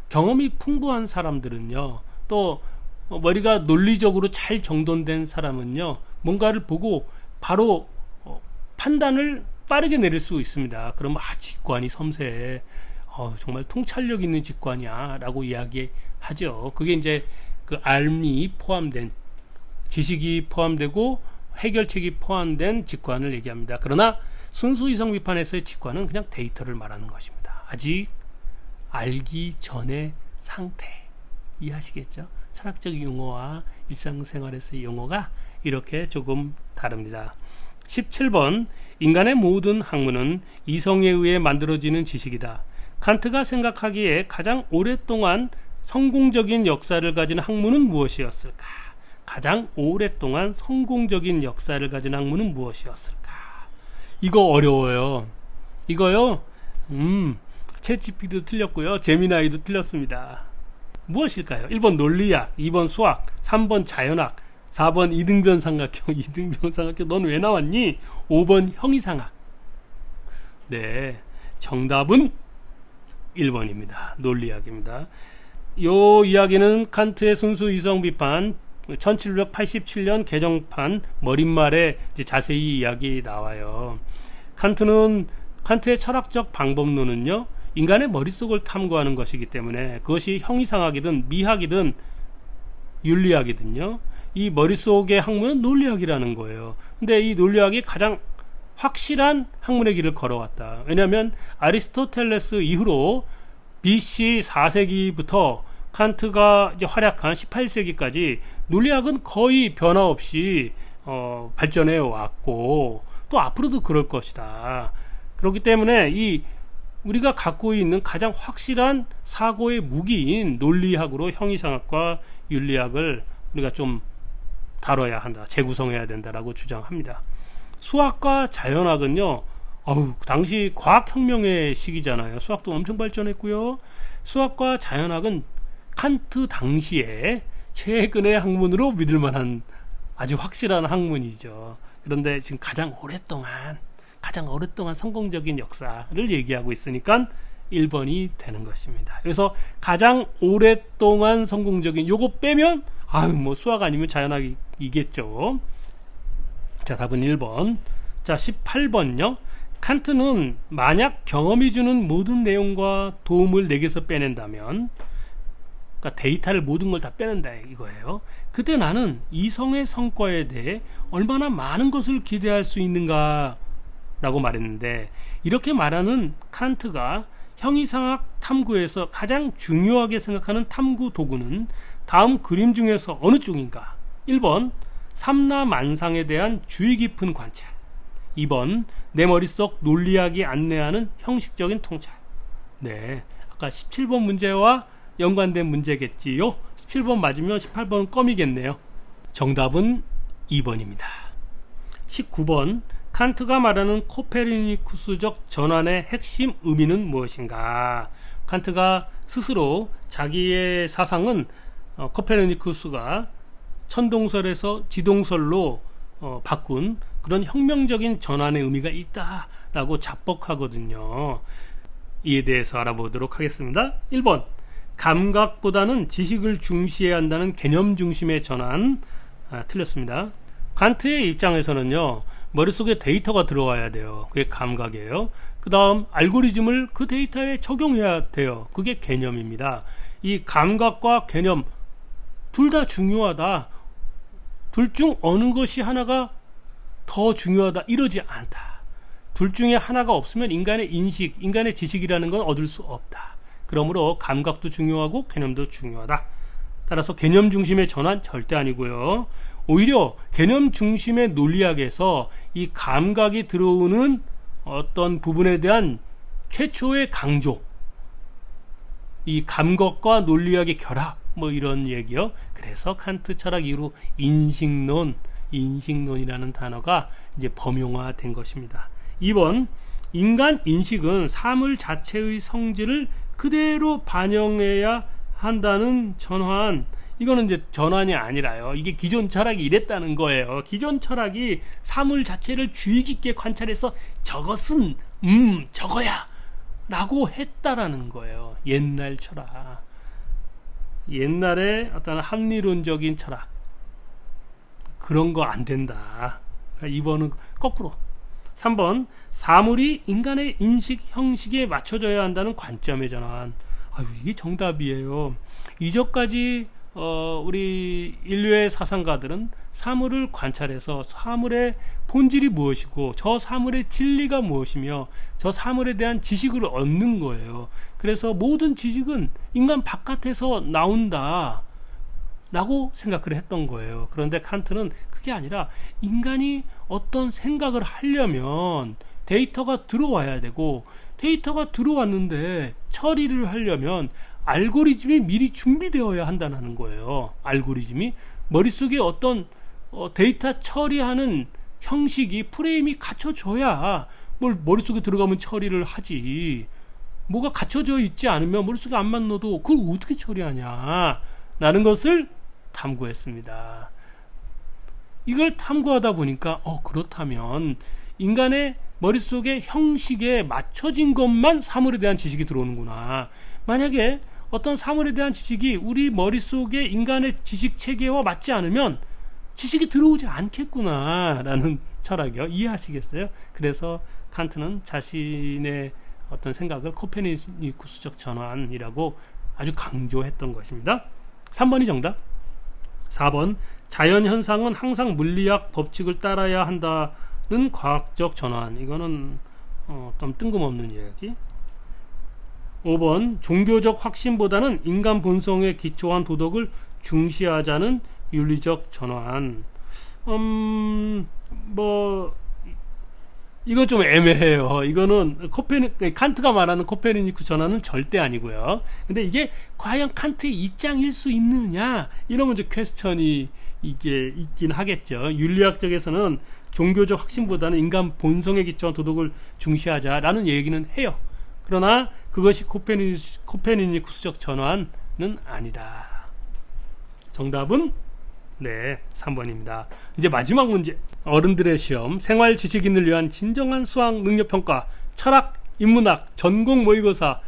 경험이 풍부한 사람들은요, 또 머리가 논리적으로 잘 정돈된 사람은요, 뭔가를 보고 바로 판단을 빠르게 내릴 수 있습니다. 그러면 직관이 섬세해, 정말 통찰력 있는 직관이야 라고 이야기하죠. 그게 이제 그 알미 포함된, 지식이 포함되고 해결책이 포함된 직관을 얘기합니다. 그러나 순수 이성 비판에서의 직관은 그냥 데이터를 말하는 것입니다. 아직 알기 전의 상태, 이해하시겠죠? 철학적 용어와 일상생활에서의 용어가 이렇게 조금 다릅니다. 17번, 인간의 모든 학문은 이성에 의해 만들어지는 지식이다. 칸트가 생각하기에 가장 오랫동안 성공적인 역사를 가진 학문은 무엇이었을까? 가장 오랫동안 성공적인 역사를 가진 학문은 무엇이었을까? 이거 어려워요. 이거요, 챗GPT도 틀렸고요, 제미나이도 틀렸습니다. 무엇일까요? 1번 논리학, 2번 수학, 3번 자연학, 4번 이등변 삼각형. 이등변 삼각형 넌 왜 나왔니? 5번 형이상학. 네, 정답은 1번입니다. 논리학입니다. 이 이야기는 칸트의 순수 이성 비판 1787년 개정판 머릿말에 자세히 이야기 나와요. 칸트의 철학적 방법론은요, 인간의 머릿속을 탐구하는 것이기 때문에 그것이 형이상학이든 미학이든 윤리학이든요, 이 머릿속의 학문은 논리학이라는 거예요. 근데 이 논리학이 가장 확실한 학문의 길을 걸어왔다. 왜냐하면 아리스토텔레스 이후로 BC 4세기부터 칸트가 이제 활약한 18세기까지 논리학은 거의 변화 없이 발전해 왔고 또 앞으로도 그럴 것이다. 그렇기 때문에 이 우리가 갖고 있는 가장 확실한 사고의 무기인 논리학으로 형이상학과 윤리학을 우리가 좀 다뤄야 한다, 재구성해야 된다라고 주장합니다. 수학과 자연학은요, 당시 과학혁명의 시기잖아요. 수학도 엄청 발전했고요. 수학과 자연학은 칸트 당시에 최근의 학문으로 믿을만한 아주 확실한 학문이죠. 그런데 지금 가장 오랫동안 성공적인 역사를 얘기하고 있으니까 1번이 되는 것입니다. 그래서 가장 오랫동안 성공적인, 요거 빼면 수학 아니면 자연학이겠죠. 자, 답은 1번. 자, 18번요. 칸트는 만약 경험이 주는 모든 내용과 도움을 내게서 빼낸다면, 그러니까 데이터를 모든 걸 다 빼낸다 이거예요. 그때 나는 이성의 성과에 대해 얼마나 많은 것을 기대할 수 있는가 라고 말했는데, 이렇게 말하는 칸트가 형이상학 탐구에서 가장 중요하게 생각하는 탐구 도구는 다음 그림 중에서 어느 쪽인가? 1번 삼라만상에 대한 주의 깊은 관찰, 2번 내 머릿속 논리학이 안내하는 형식적인 통찰. 네, 아까 17번 문제와 연관된 문제겠지요. 17번 맞으면 18번은 껌이겠네요. 정답은 2번입니다. 19번, 칸트가 말하는 코페르니쿠스적 전환의 핵심 의미는 무엇인가? 칸트가 스스로 자기의 사상은 코페르니쿠스가 천동설에서 지동설로 바꾼 그런 혁명적인 전환의 의미가 있다라고 자뻑하거든요. 이에 대해서 알아보도록 하겠습니다. 1번, 감각보다는 지식을 중시해야 한다는 개념 중심의 전환. 틀렸습니다. 칸트의 입장에서는요, 머릿속에 데이터가 들어와야 돼요. 그게 감각이에요. 그 다음 알고리즘을 그 데이터에 적용해야 돼요. 그게 개념입니다. 이 감각과 개념 둘 다 중요하다. 둘 중 어느 것이 하나가 더 중요하다, 이러지 않다. 둘 중에 하나가 없으면 인간의 인식, 인간의 지식이라는 건 얻을 수 없다. 그러므로 감각도 중요하고 개념도 중요하다. 따라서 개념 중심의 전환 절대 아니고요. 오히려 개념 중심의 논리학에서 이 감각이 들어오는 어떤 부분에 대한 최초의 강조, 이 감각과 논리학의 결합, 뭐 이런 얘기요. 그래서 칸트 철학 이후로 인식론이라는 단어가 이제 범용화된 것입니다. 2번, 인간 인식은 사물 자체의 성질을 그대로 반영해야 한다는 전환. 이거는 이제 전환이 아니라요, 이게 기존 철학이 이랬다는 거예요. 기존 철학이 사물 자체를 주의 깊게 관찰해서 저것은 저거야 라고 했다라는 거예요. 옛날 철학, 옛날에 어떤 합리론적인 철학, 그런 거 안 된다. 2번은 거꾸로. 3번, 사물이 인간의 인식 형식에 맞춰져야 한다는 관점의 전환. 이게 정답이에요. 이전까지 우리 인류의 사상가들은 사물을 관찰해서 사물의 본질이 무엇이고 저 사물의 진리가 무엇이며 저 사물에 대한 지식을 얻는 거예요. 그래서 모든 지식은 인간 바깥에서 나온다 라고 생각을 했던 거예요. 그런데 칸트는 그게 아니라 인간이 어떤 생각을 하려면 데이터가 들어와야 되고, 데이터가 들어왔는데 처리를 하려면 알고리즘이 미리 준비되어야 한다는 거예요. 알고리즘이 머릿속에 어떤 데이터 처리하는 형식이, 프레임이 갖춰져야 뭘 머릿속에 들어가면 처리를 하지. 뭐가 갖춰져 있지 않으면 머릿속에 안만 넣어도 그걸 어떻게 처리하냐 라는 것을 탐구했습니다. 이걸 탐구하다 보니까 그렇다면 인간의 머릿속의 형식에 맞춰진 것만 사물에 대한 지식이 들어오는구나. 만약에 어떤 사물에 대한 지식이 우리 머릿속에 인간의 지식 체계와 맞지 않으면 지식이 들어오지 않겠구나 라는 철학이요. 이해하시겠어요? 그래서 칸트는 자신의 어떤 생각을 코페르니쿠스적 전환이라고 아주 강조했던 것입니다. 3번이 정답. 4번, 자연현상은 항상 물리학 법칙을 따라야 한다는 과학적 전환. 이거는 좀 뜬금없는 이야기. 5번, 종교적 확신보다는 인간 본성에 기초한 도덕을 중시하자는 윤리적 전환. 이거 좀 애매해요. 이거는 칸트가 말하는 코페르니쿠스 전환은 절대 아니고요. 근데 이게 과연 칸트의 입장일 수 있느냐, 이런 이제 퀘스천이 이게 있긴 하겠죠. 윤리학적에서는 종교적 확신보다는 인간 본성에 기초한 도덕을 중시하자라는 얘기는 해요. 그러나 그것이 코페르니쿠스적 전환은 아니다. 정답은 3번입니다. 이제 마지막 문제. 어른들의 시험, 생활 지식인을 위한 진정한 수학 능력 평가, 철학, 인문학, 전공 모의고사,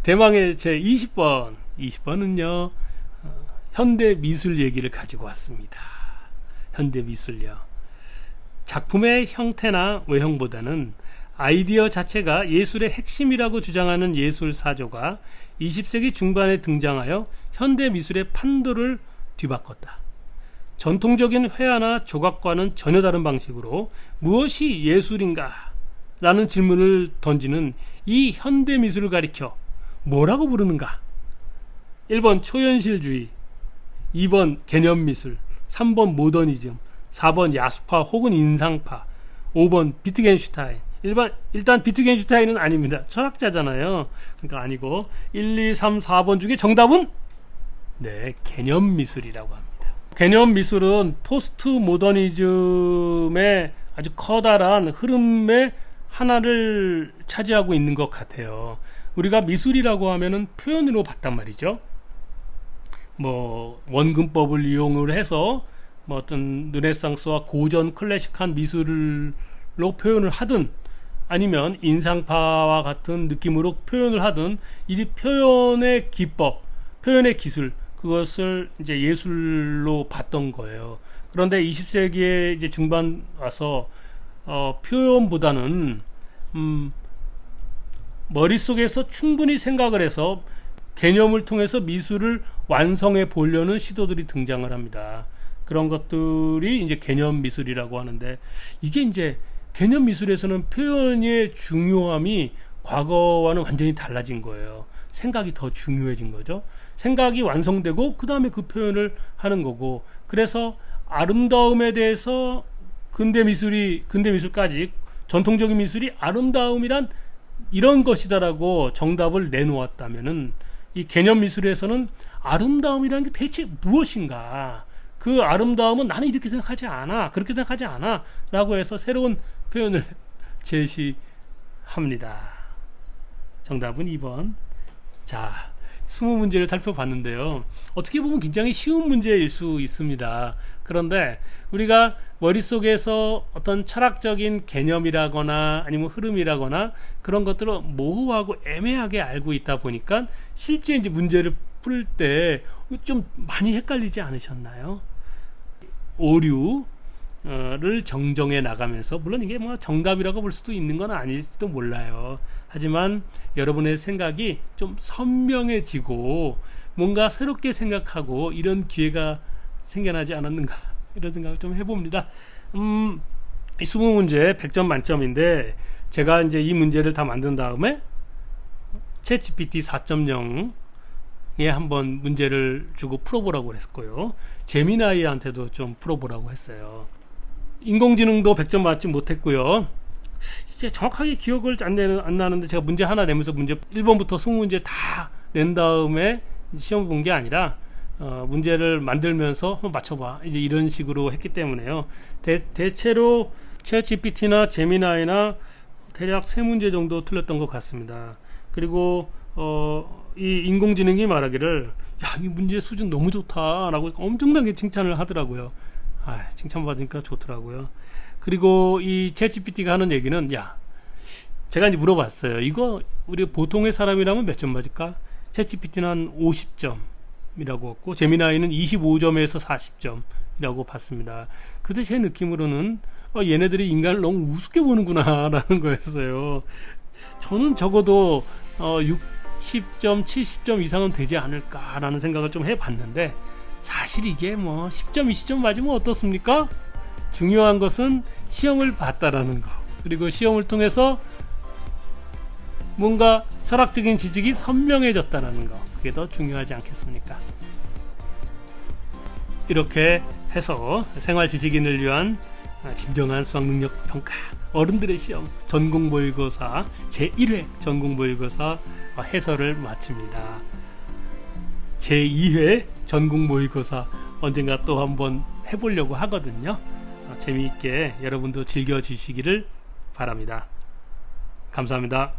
대망의 제 20번. 20번은요, 현대 미술 얘기를 가지고 왔습니다. 현대 미술요. 작품의 형태나 외형보다는 아이디어 자체가 예술의 핵심이라고 주장하는 예술 사조가 20세기 중반에 등장하여 현대 미술의 판도를 뒤바꿨다. 전통적인 회화나 조각과는 전혀 다른 방식으로 무엇이 예술인가? 라는 질문을 던지는 이 현대 미술을 가리켜 뭐라고 부르는가? 1번 초현실주의, 2번 개념미술, 3번 모더니즘, 4번 야수파 혹은 인상파, 5번 비트겐슈타인. 일단 비트겐슈타인은 아닙니다. 철학자잖아요. 그러니까 아니고 1, 2, 3, 4번 중에 정답은 개념미술이라고 합니다. 개념미술은 포스트 모더니즘의 아주 커다란 흐름의 하나를 차지하고 있는 것 같아요. 우리가 미술이라고 하면은 표현으로 봤단 말이죠. 원근법을 이용을 해서 뭐 어떤 르네상스와 고전 클래식한 미술로 표현을 하든 아니면 인상파와 같은 느낌으로 표현을 하든 이 표현의 기법, 표현의 기술, 그것을 이제 예술로 봤던 거예요. 그런데 20세기의 이제 중반 와서 표현보다는 머릿속에서 충분히 생각을 해서 개념을 통해서 미술을 완성해 보려는 시도들이 등장을 합니다. 그런 것들이 이제 개념 미술이라고 하는데, 이게 이제 개념 미술에서는 표현의 중요함이 과거와는 완전히 달라진 거예요. 생각이 더 중요해진 거죠. 생각이 완성되고 그 다음에 그 표현을 하는 거고, 그래서 아름다움에 대해서 근대 미술까지 전통적인 미술이 아름다움이란 이런 것이다라고 정답을 내놓았다면은, 이 개념 미술에서는 아름다움이라는 게 대체 무엇인가, 그 아름다움은 나는 이렇게 생각하지 않아, 그렇게 생각하지 않아 라고 해서 새로운 표현을 제시합니다. 정답은 2번. 자, 20문제를 살펴봤는데요, 어떻게 보면 굉장히 쉬운 문제일 수 있습니다. 그런데 우리가 머릿속에서 어떤 철학적인 개념이라거나 아니면 흐름이라거나 그런 것들을 모호하고 애매하게 알고 있다 보니까 실제 이제 문제를 풀 때 좀 많이 헷갈리지 않으셨나요? 오류를 정정해 나가면서, 물론 이게 뭐 정답이라고 볼 수도 있는 건 아닐지도 몰라요. 하지만 여러분의 생각이 좀 선명해지고 뭔가 새롭게 생각하고 이런 기회가 생겨나지 않았는가, 이런 생각을 좀 해봅니다. 20문제 100점 만점인데, 제가 이제 이 문제를 다 만든 다음에 챗GPT 4.0에 한번 문제를 주고 풀어보라고 했고요. 제미나이한테도 좀 풀어보라고 했어요. 인공지능도 100점 맞지 못했고요. 이제 정확하게 기억을 안 나는데, 제가 문제 하나 내면서 문제 1번부터 20문제 다 낸 다음에 시험 본 게 아니라 문제를 만들면서 한번 맞춰봐, 이제 이런 식으로 했기 때문에요. 대체로 챗GPT나 제미나이나 대략 3문제 정도 틀렸던 것 같습니다. 그리고 이 인공지능이 말하기를, 야, 이 문제 수준 너무 좋다 라고 엄청나게 칭찬을 하더라고요. 칭찬받으니까 좋더라고요. 그리고 이 챗GPT가 하는 얘기는, 야, 제가 이제 물어봤어요. 이거 우리 보통의 사람이라면 몇 점 맞을까? 챗GPT는 한 50점이라고 했고, 제미나이는 25점에서 40점이라고 봤습니다. 그때 제 느낌으로는 얘네들이 인간을 너무 우습게 보는구나 라는 거였어요. 저는 적어도 60점, 70점 이상은 되지 않을까라는 생각을 좀 해봤는데, 사실 이게 뭐 10점, 20점 맞으면 어떻습니까? 중요한 것은 시험을 봤다라는 거, 그리고 시험을 통해서 뭔가 철학적인 지식이 선명해졌다는 거, 그게 더 중요하지 않겠습니까? 이렇게 해서 생활 지식인을 위한 진정한 수학능력 평가, 어른들의 시험 전공모의고사 제1회 전공모의고사 해설을 마칩니다. 제2회 전공모의고사 언젠가 또 한번 해보려고 하거든요. 재미있게 여러분도 즐겨주시기를 바랍니다. 감사합니다.